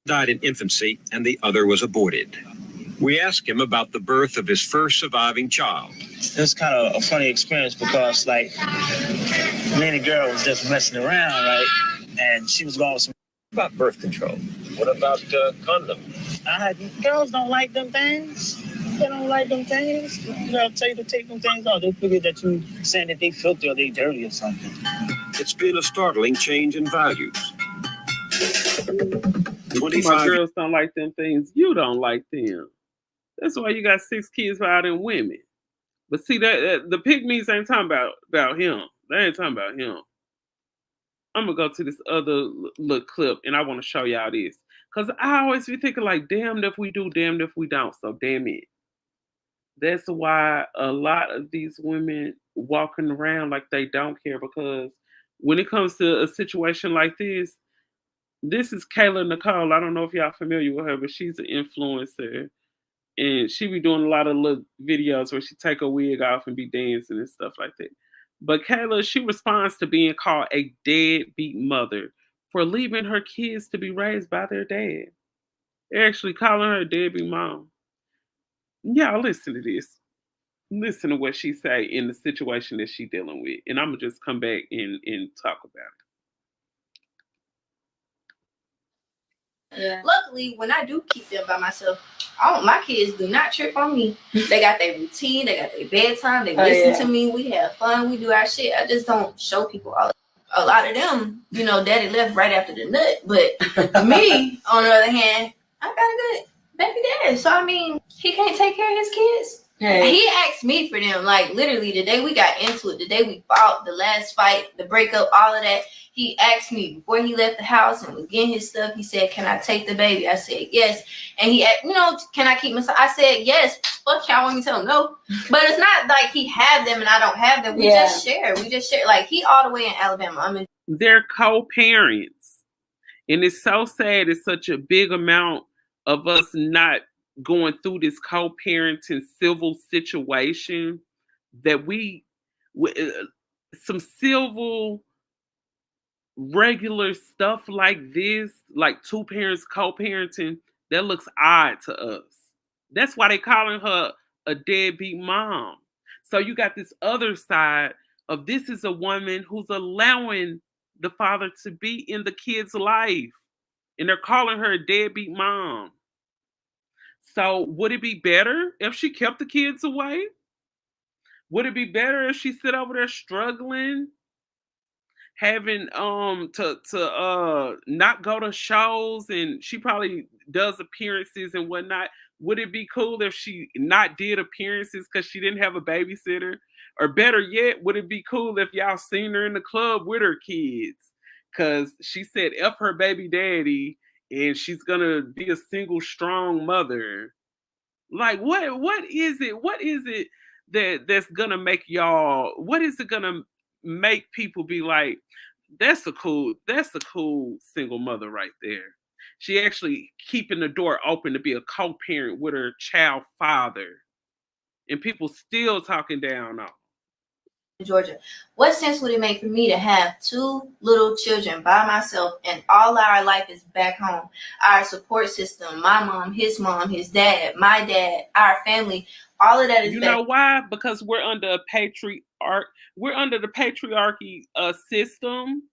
Died in infancy, and the other was aborted. We asked him about the birth of his first surviving child. It was kind of a funny experience because, like, me and the girl was just messing around, right? And she was going with some About birth control. What about condoms? girls don't like them things. They don't like them things. You gotta tell you to take them things off. They figure that you saying that they filthy or they dirty or something. It's been a startling change in values. my 25 girls don't like them things. You don't like them. That's why you got 6 kids for all them women. But see that the pygmies ain't talking about him. They ain't talking about him. I'm gonna go to this other little clip, and I want to show y'all this because I always be thinking like, damned if we do, damned if we don't. So damn it. That's why a lot of these women walking around like they don't care because when it comes to a situation like this is Kayla Nicole. I don't know if y'all familiar with her, but she's an influencer and she be doing a lot of little videos where she take her wig off and be dancing and stuff like that. But Kayla, she responds to being called a deadbeat mother for leaving her kids to be raised by their dad. They're actually calling her a deadbeat mom. Y'all listen to this. Listen to what she say in the situation that she dealing with, and I'm gonna just come back and talk about it. Yeah. Luckily, when I do keep them by myself, my kids do not trip on me. They got their routine, they got their bedtime, they listen to me, we have fun, we do our shit. I just don't show people all. A lot of them, daddy left right after the nut, but me, on the other hand, I got a good baby dad. So I mean, he can't take care of his kids. Hey. He asked me for them, like literally the day we got into it, the day we fought, the last fight, the breakup, all of that. He asked me before he left the house and was getting his stuff. He said, "Can I take the baby?" I said, "Yes." And he asked, "Can I keep my son?" I said, "Yes." Fuck y'all want me to tell him no. But it's not like he had them and I don't have them. We just share. Like he all the way in Alabama. I mean, they're co-parents, and it's so sad. It's such a big amount of us not going through this co-parenting civil situation that some civil regular stuff like this, like two parents co-parenting, that looks odd to us. That's why they calling her a deadbeat mom. So you got this other side of this is a woman who's allowing the father to be in the kid's life, and they're calling her a deadbeat mom. So would it be better if she kept the kids away? Would it be better if she sit over there struggling, having to not go to shows, and she probably does appearances and whatnot? Would it be cool if she not did appearances because she didn't have a babysitter? Or better yet, would it be cool if y'all seen her in the club with her kids? Because she said F her baby daddy and she's gonna be a single strong mother. Like what is it? What is it that's gonna make y'all, what is it gonna make people be like, that's a cool single mother right there. She actually keeping the door open to be a co-parent with her child father. And people still talking down on. Georgia. What sense would it make for me to have 2 little children by myself and all our life is back home? Our support system, my mom, his dad, my dad, our family, all of that is You back. know why? Because we're under a patriarch. We're under the patriarchy system,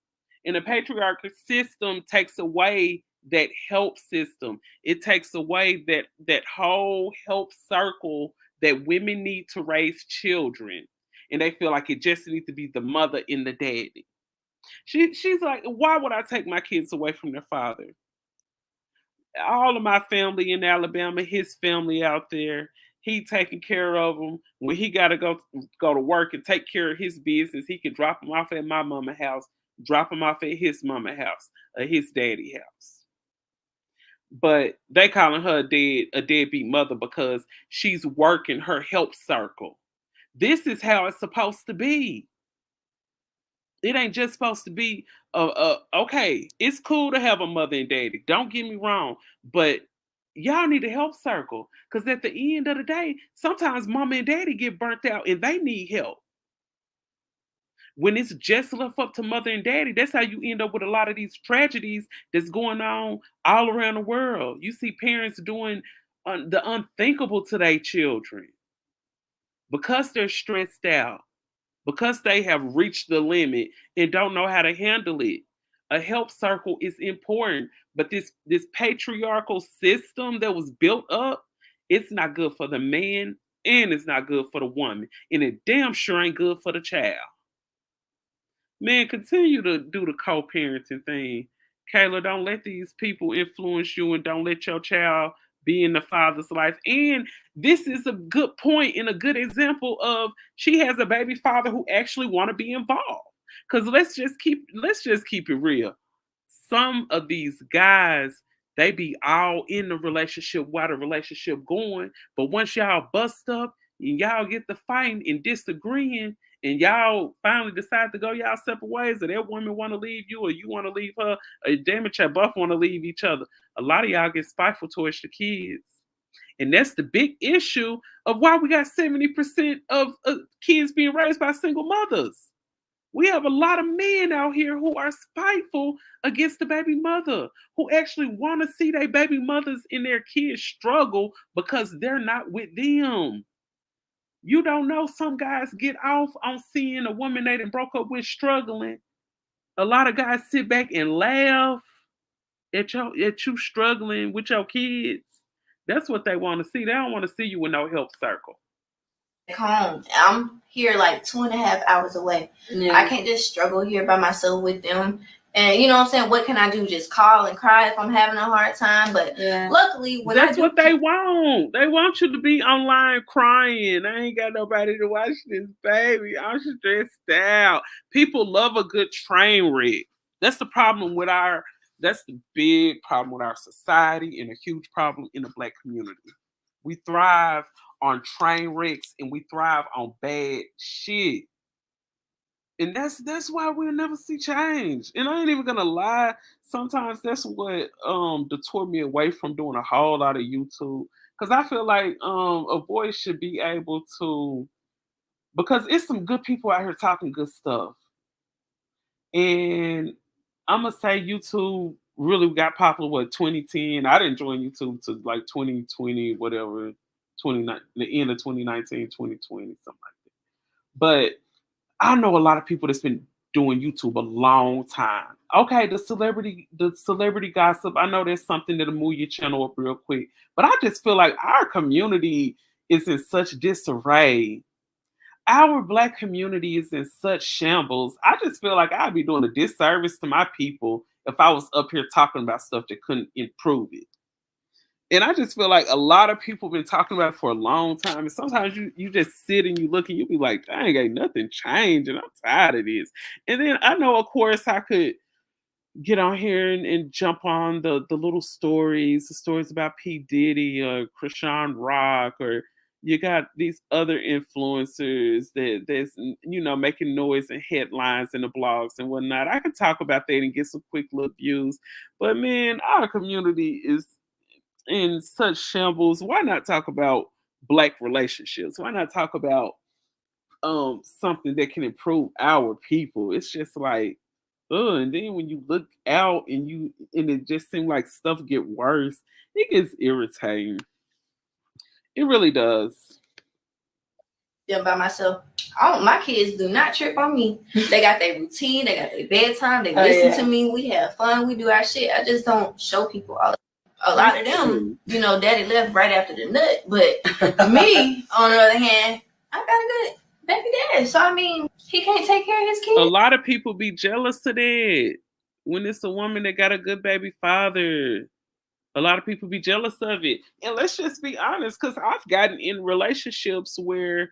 and the patriarchy system takes away that help system. It takes away that whole help circle that women need to raise children, and they feel like it just needs to be the mother and the daddy. She's like, why would I take my kids away from their father? All of my family in Alabama, his family out there, he taking care of them. When he got to go to work and take care of his business, he can drop them off at my mama house, drop them off at his mama house, or his daddy house. But they calling her a deadbeat mother because she's working her help circle. This is how it's supposed to be. It ain't just supposed to be okay. It's cool to have a mother and daddy. Don't get me wrong, but y'all need a help circle because at the end of the day, sometimes mama and daddy get burnt out and they need help. When it's just left up to mother and daddy, that's how you end up with a lot of these tragedies that's going on all around the world. You see parents doing the unthinkable to their children because they're stressed out, because they have reached the limit and don't know how to handle it. A help circle is important, but this patriarchal system that was built up, it's not good for the man and it's not good for the woman, and it damn sure ain't good for the child. Man, continue to do the co-parenting thing. Kayla, don't let these people influence you and don't let your child be in the father's life. And this is a good point and a good example of she has a baby father who actually want to be involved. Because let's just keep it real. Some of these guys, they be all in the relationship while the relationship going, but once y'all bust up and y'all get the fighting and disagreeing, and y'all finally decide to go y'all separate ways, or that woman want to leave you, or you want to leave her, or damn it, you both want to leave each other. A lot of y'all get spiteful towards the kids. And that's the big issue of why we got 70% of kids being raised by single mothers. We have a lot of men out here who are spiteful against the baby mother, who actually want to see their baby mothers and their kids struggle because they're not with them. You don't know, some guys get off on seeing a woman they done broke up with struggling. A lot of guys sit back and laugh at you struggling with your kids. That's what they want to see. They don't want to see you with no help circle. Home. I'm here like 2.5 hours away. Yeah. I can't just struggle here by myself with them. And you know what I'm saying? What can I do? Just call and cry if I'm having a hard time. But luckily, when that's what they want. They want you to be online crying. I ain't got nobody to watch this, baby. I'm stressed out. People love a good train wreck. That's the problem with that's the big problem with our society and a huge problem in the Black community. We thrive on train wrecks and we thrive on bad shit. And that's why we'll never see change. And I ain't even gonna lie, sometimes that's what deter me away from doing a whole lot of YouTube. Cause I feel like a voice should be able to, because it's some good people out here talking good stuff. And I'm gonna say YouTube really got popular what 2010. I didn't join YouTube to like 2020, whatever, 29 the end of 2019, 2020, something like that. But I know a lot of people that's been doing YouTube a long time. Okay, the celebrity gossip. I know there's something that'll move your channel up real quick, but I just feel like our community is in such disarray. Our Black community is in such shambles. I just feel like I'd be doing a disservice to my people if I was up here talking about stuff that couldn't improve it. And I just feel like a lot of people been talking about it for a long time. And sometimes you just sit and you look and you be like, dang, ain't nothing changing. I'm tired of this. And then I know, of course, I could get on here and jump on the little stories, the stories about P. Diddy or Krishan Rock, or you got these other influencers that's making noise and headlines in the blogs and whatnot. I could talk about that and get some quick little views. But man, our community is in such shambles. Why not talk about Black relationships? Why not talk about something that can improve our people. It's just like, oh, and then when you look out and it just seems like stuff get worse, it gets irritating. It really does. Them by myself. My kids do not trip on me. They got their routine, they got their bedtime, they listen to me, we have fun, we do our shit. I just don't show people all. A lot of them, daddy left right after the nut. But me, on the other hand, I got a good baby dad. So I mean, he can't take care of his kids. A lot of people be jealous of that when it's a woman that got a good baby father. A lot of people be jealous of it. And let's just be honest, because I've gotten in relationships where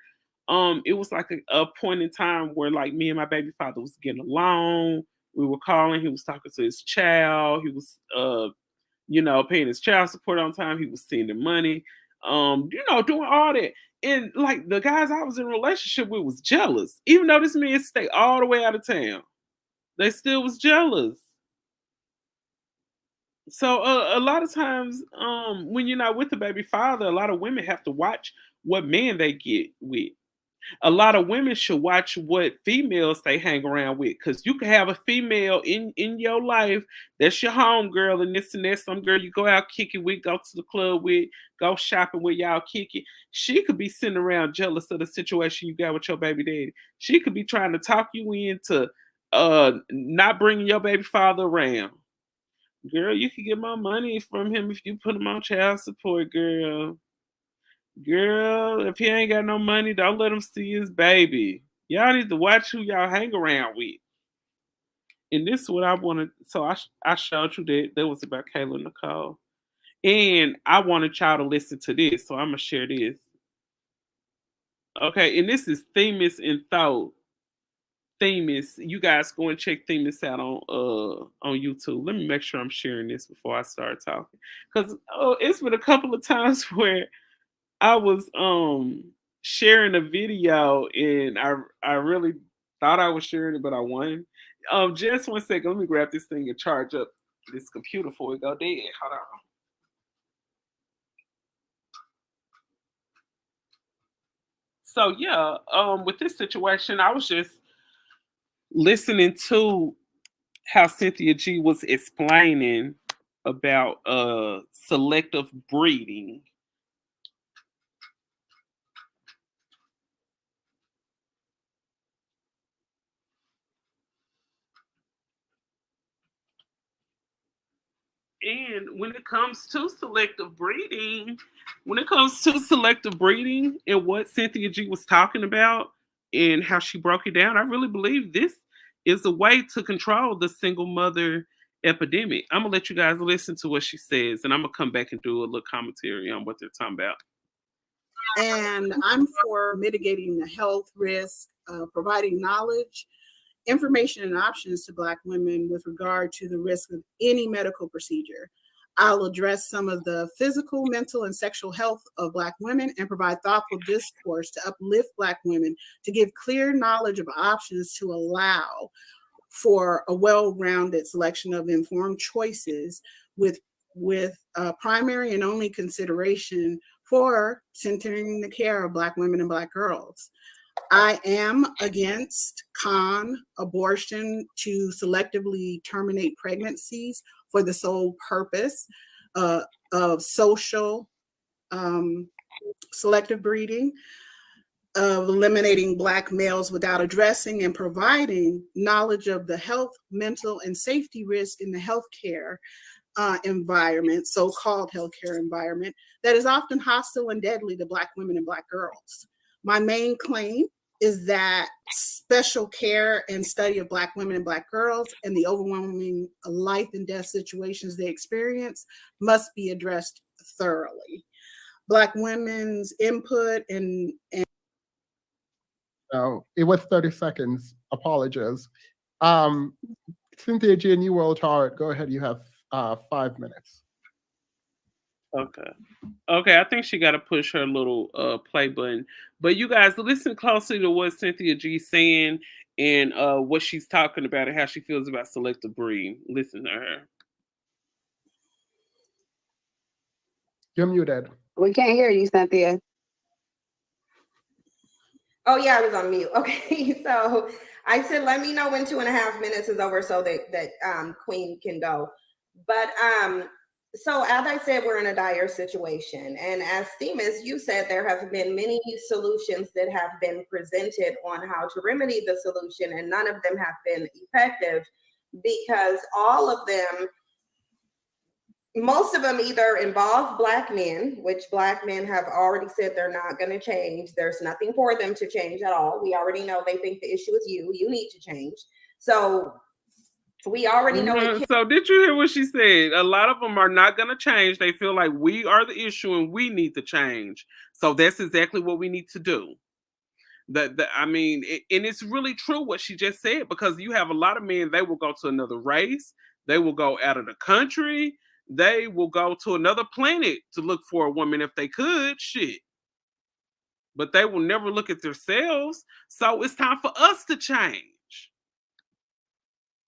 it was like a point in time where like me and my baby father was getting along. We were calling, he was talking to his child, he was paying his child support on time, he was sending money, doing all that. And like the guys I was in a relationship with was jealous. Even though this man stayed all the way out of town, they still was jealous. So a lot of times, when you're not with the baby father, a lot of women have to watch what man they get with. A lot of women should watch what females they hang around with, because you can have a female in your life that's your home girl and this and that. Some girl you go out kicking with, go to the club with, go shopping with, y'all kick it. She could be sitting around jealous of the situation you got with your baby daddy. She could be trying to talk you into not bringing your baby father around. Girl, you can get more money from him if you put him on child support, girl. Girl, if he ain't got no money, don't let him see his baby. Y'all need to watch who y'all hang around with. And this is what I wanted. So I showed you that was about Kayla Nicole. And I wanted y'all to listen to this. So I'm going to share this. Okay, and this is Themis and Thought. Themis, you guys go and check Themis out on YouTube. Let me make sure I'm sharing this before I start talking, because it's been a couple of times where I was sharing a video and I really thought I was sharing it, but I wasn't. Just one second, let me grab this thing and charge up this computer before it go dead. Hold on. So yeah, with this situation, I was just listening to how Cynthia G was explaining about selective breeding. And when it comes to selective breeding, and what Cynthia G was talking about and how she broke it down, I really believe this is a way to control the single mother epidemic. I'm gonna let you guys listen to what she says, and I'm gonna come back and do a little commentary on what they're talking about. And I'm for mitigating the health risk, providing knowledge, information, and options to Black women with regard to the risk of any medical procedure. I'll address some of the physical, mental, and sexual health of Black women and provide thoughtful discourse to uplift Black women, to give clear knowledge of options to allow for a well-rounded selection of informed choices with primary and only consideration for centering the care of Black women and Black girls. I am against abortion to selectively terminate pregnancies for the sole purpose of social selective breeding, of eliminating Black males without addressing and providing knowledge of the health, mental, and safety risk in the healthcare environment, so-called healthcare environment, that is often hostile and deadly to Black women and Black girls. My main claim is that special care and study of Black women and Black girls and the overwhelming life and death situations they experience must be addressed thoroughly. Black women's input and Oh, it was 30 seconds. Apologies. Cynthia G, and you world chart. Go ahead. You have 5 minutes. Okay, I think she got to push her little play button. But you guys listen closely to what Cynthia G is saying and what she's talking about and how she feels about selective breeding. Listen to her. You're muted. We can't hear you, Cynthia. Oh yeah, I was on mute. Okay, so I said, let me know when 2.5 minutes is over so that Queen can go. But so as I said, we're in a dire situation, and as Themis, you said there have been many solutions that have been presented on how to remedy the solution, and none of them have been effective because all of them, most of them either involve Black men, which Black men have already said they're not going to change. There's nothing for them to change at all. We already know they think the issue is you. You need to change. So we already know it can't. So did you hear what she said? A lot of them are not going to change. They feel like we are the issue and we need to change. So that's exactly what we need to do. I mean, and it's really true what she just said, because you have a lot of men, they will go to another race, they will go out of the country, they will go to another planet to look for a woman if they could, shit. But they will never look at themselves. So it's time for us to change.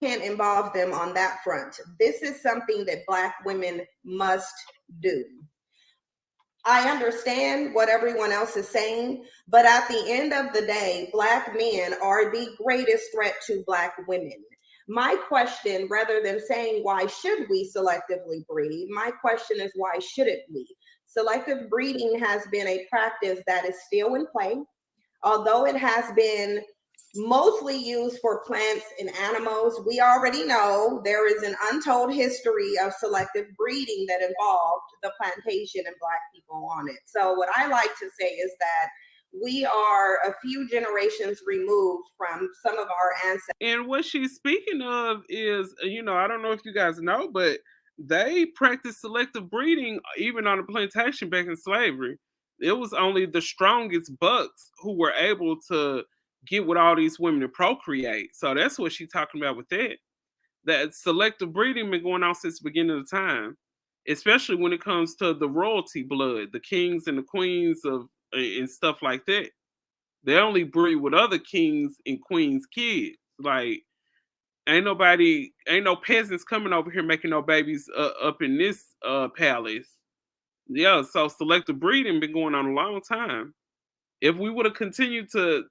Can't involve them on that front. This is something that Black women must do. I understand what everyone else is saying, but at the end of the day, Black men are the greatest threat to Black women. My question, rather than saying why should we selectively breed, my question is why shouldn't we? Selective breeding has been a practice that is still in play, although it has been mostly used for plants and animals. We already know there is an untold history of selective breeding that involved the plantation and Black people on it. So what I like to say is that we are a few generations removed from some of our ancestors. And what she's speaking of is, I don't know if you guys know, but they practiced selective breeding even on the plantation back in slavery. It was only the strongest bucks who were able to get with all these women to procreate. So that's what she's talking about with that. That selective breeding been going on since the beginning of the time, especially when it comes to the royalty blood, the kings and the queens of and stuff like that. They only breed with other kings and queens' kids. Like, ain't no peasants coming over here making no babies up in this palace. Yeah, so selective breeding been going on a long time. If we would have continued to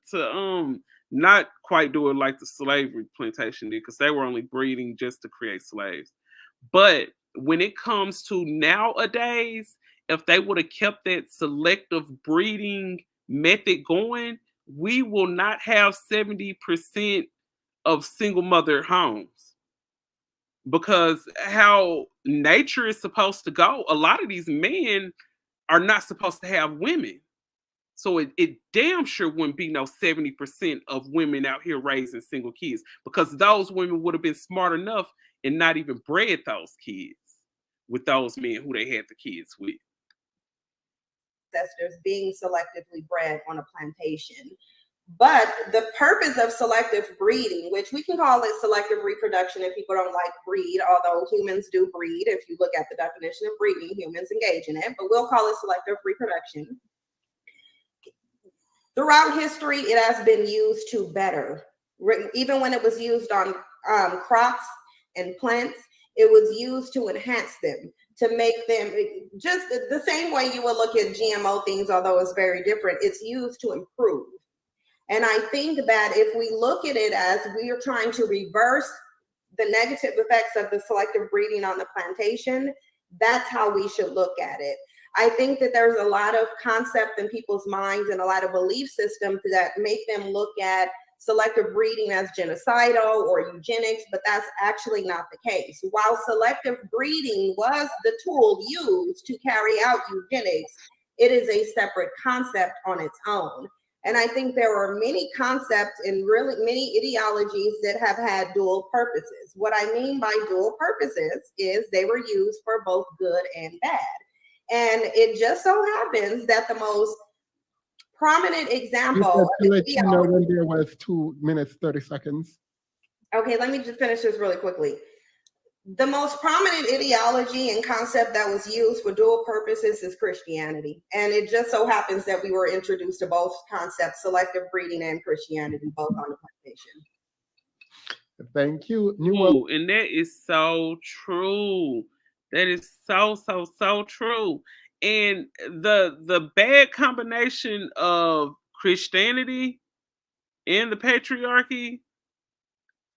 not quite do it like the slavery plantation did, because they were only breeding just to create slaves. But when it comes to nowadays, if they would have kept that selective breeding method going, we will not have 70% of single mother homes. Because how nature is supposed to go, a lot of these men are not supposed to have women. So it damn sure wouldn't be no 70% of women out here raising single kids, because those women would have been smart enough and not even bred those kids with those men who they had the kids with. Ancestors being selectively bred on a plantation. But the purpose of selective breeding, which we can call it selective reproduction if people don't like breed, although humans do breed. If you look at the definition of breeding, humans engage in it, but we'll call it selective reproduction. Throughout history, it has been used to better. Even when it was used on crops and plants, it was used to enhance them, to make them just the same way you would look at GMO things, although it's very different. It's used to improve. And I think that if we look at it as we are trying to reverse the negative effects of the selective breeding on the plantation, that's how we should look at it. I think that there's a lot of concept in people's minds and a lot of belief systems that make them look at selective breeding as genocidal or eugenics, but that's actually not the case. While selective breeding was the tool used to carry out eugenics, it is a separate concept on its own. And I think there are many concepts and really many ideologies that have had dual purposes. What I mean by dual purposes is they were used for both good and bad. And it just so happens that the most prominent example. You let you know when there was 2 minutes, 30 seconds. Okay, let me just finish this really quickly. The most prominent ideology and concept that was used for dual purposes is Christianity. And it just so happens that we were introduced to both concepts, selective breeding and Christianity, both on the plantation. Thank you. And that is so true. That is so true. And the bad combination of Christianity and the patriarchy,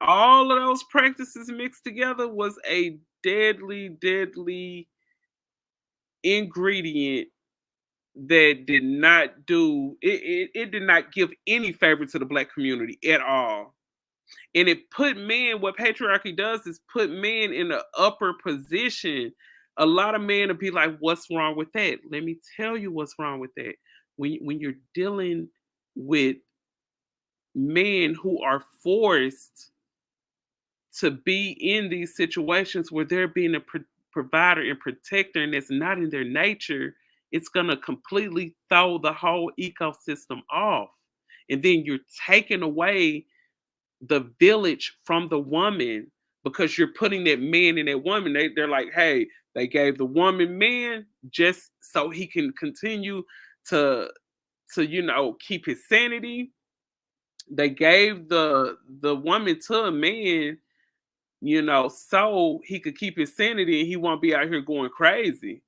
all of those practices mixed together was a deadly, deadly ingredient that did not do it did not give any favor to the black community at all. And it put men, what patriarchy does is put men in an upper position. A lot of men will be like, what's wrong with that? Let me tell you what's wrong with that. When you're dealing with men who are forced to be in these situations where they're being a provider and protector, and it's not in their nature, it's going to completely throw the whole ecosystem off. And then you're taking away the village from the woman because you're putting that man in that woman. They're like, hey, they gave the woman man just so he can continue to keep his sanity. They gave the woman to a man, so he could keep his sanity and he won't be out here going crazy.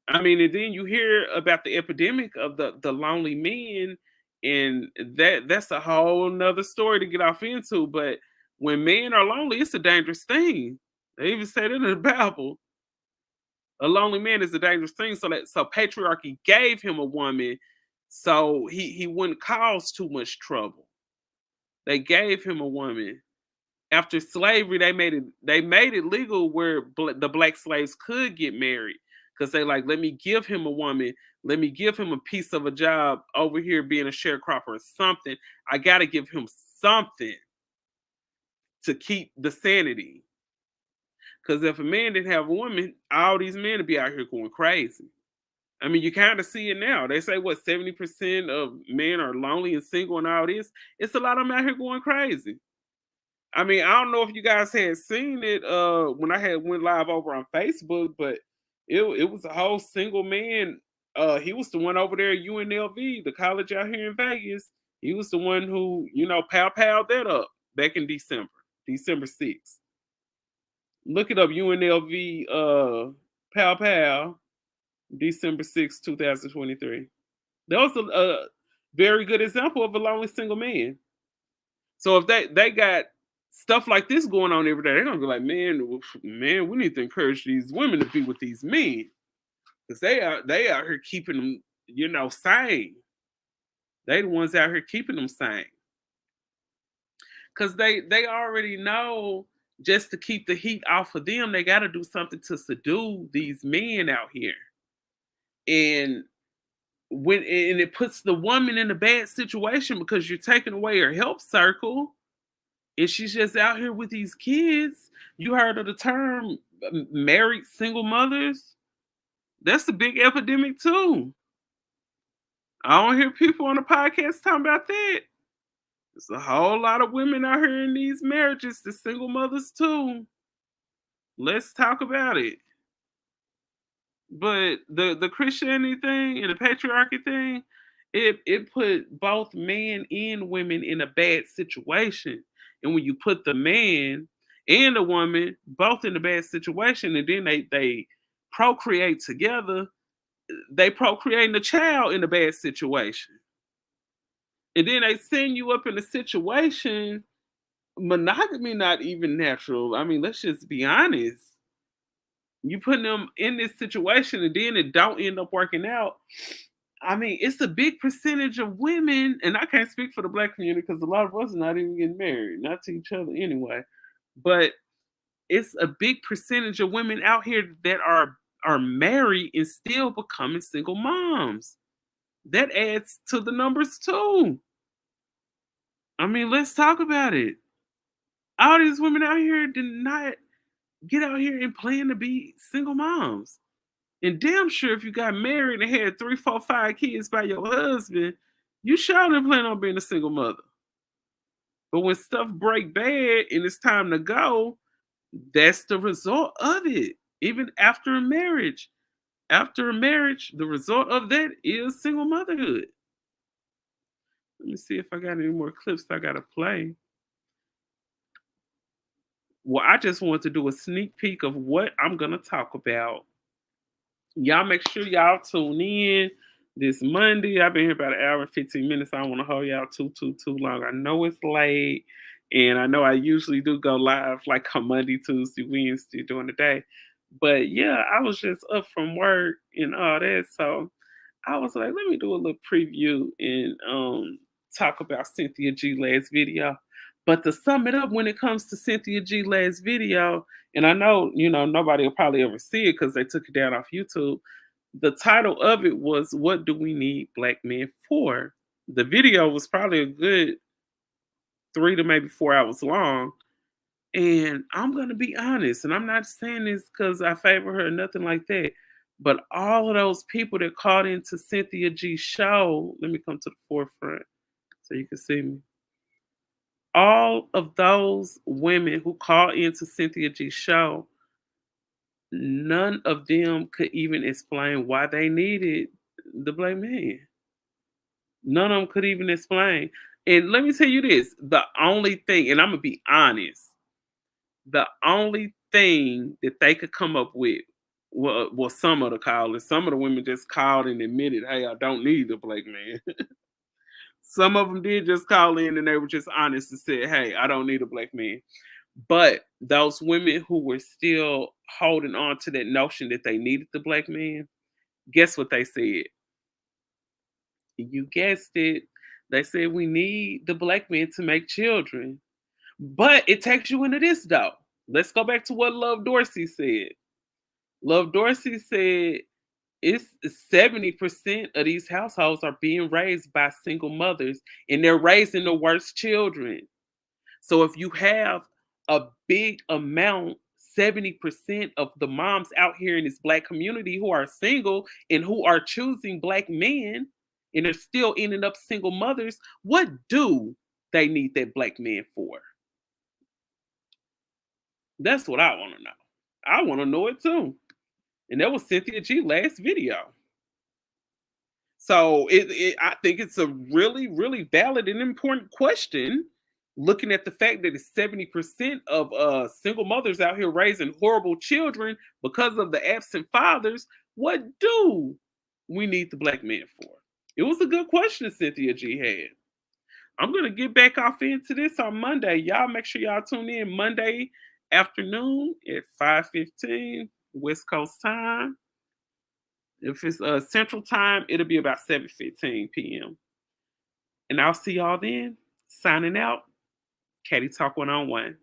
I mean, and then you hear about the epidemic of the lonely men, and that's a whole nother story to get off into. But when men are lonely, it's a dangerous thing. They even said it in the Bible. A lonely man is a dangerous thing. So patriarchy gave him a woman so he wouldn't cause too much trouble. They gave him a woman. After slavery, they made it legal where the black slaves could get married, because they like, let me give him a woman, let me give him a piece of a job over here being a sharecropper or something. I got to give him something to keep the sanity. Because if a man didn't have a woman, all these men would be out here going crazy. I mean, you kind of see it now. They say, 70% of men are lonely and single and all this. It's a lot of them out here going crazy. I mean, I don't know if you guys had seen it when I had went live over on Facebook, but it was a whole single man. He was the one over there at UNLV, the college out here in Vegas. He was the one who, pow that up back in December 6th. Look it up, UNLV pow, December 6th, 2023. That was a very good example of a lonely single man. So if they got stuff like this going on every day, they're gonna be like, man, we need to encourage these women to be with these men, because they out here keeping them, sane. They the ones out here keeping them sane, because they already know, just to keep the heat off of them, they got to do something to subdue these men out here, and it puts the woman in a bad situation because you're taking away her help circle. And she's just out here with these kids. You heard of the term married single mothers? That's a big epidemic too. I don't hear people on the podcast talking about that. There's a whole lot of women out here in these marriages, the single mothers too. Let's talk about it. But the Christianity thing and the patriarchy thing, it put both men and women in a bad situation. And when you put the man and the woman both in a bad situation, and then they procreate together, they procreating a child in a bad situation. And then they send you up in a situation, monogamy not even natural. I mean, let's just be honest. You putting them in this situation and then it don't end up working out. I mean, it's a big percentage of women, and I can't speak for the black community because a lot of us are not even getting married, not to each other anyway. But it's a big percentage of women out here that are married and still becoming single moms. That adds to the numbers too. I mean, let's talk about it. All these women out here did not get out here and plan to be single moms. And damn sure if you got married and had 3, 4, 5 kids by your husband, you sure didn't plan on being a single mother. But when stuff break bad and it's time to go, that's the result of it. Even after a marriage. After a marriage, the result of that is single motherhood. Let me see if I got any more clips I gotta play. Well, I just want to do a sneak peek of what I'm gonna talk about. Y'all make sure y'all tune in this Monday. I've been here about an hour and 15 minutes. I don't want to hold y'all too long. I know it's late, and I know I usually do go live like on Monday, Tuesday, Wednesday during the day. But yeah, I was just up from work and all that, so I was like, let me do a little preview and talk about Cynthia G last video. But to sum it up, when it comes to Cynthia G last video, and I know nobody will probably ever see it because they took it down off YouTube. The title of it was "What Do We Need Black Men For?" The video was probably a good 3 to maybe 4 hours long. And I'm gonna be honest, and I'm not saying this because I favor her or nothing like that. But all of those people that called into Cynthia G's show, let me come to the forefront so you can see me. All of those women who called into Cynthia G's show, none of them could even explain why they needed the black man. None of them could even explain. And let me tell you this, the only thing, and I'm gonna be honest, the only thing that they could come up with was some of the callers. Some of the women just called and admitted, hey, I don't need a black man. Some of them did just call in and they were just honest and said, hey, I don't need a black man. But those women who were still holding on to that notion that they needed the black man, guess what they said? You guessed it. They said we need the black man to make children. But it takes you into this though. Let's go back to what Love Dorsey said. Love Dorsey said it's 70% of these households are being raised by single mothers and they're raising the worst children. So if you have a big amount, 70% of the moms out here in this black community who are single and who are choosing black men and are still ending up single mothers, what do they need that black man for? That's what I want to know. I want to know it too. And that was Cynthia G last video. So I think it's a really, really valid and important question. Looking at the fact that it's 70% of single mothers out here raising horrible children because of the absent fathers, what do we need the black man for? It was a good question Cynthia G had. I'm going to get back off into this on Monday. Y'all make sure y'all tune in Monday afternoon at 5:15 West Coast time. If it's Central time, it'll be about 7:15 p.m. And I'll see y'all then. Signing out. Caddy Talk 101.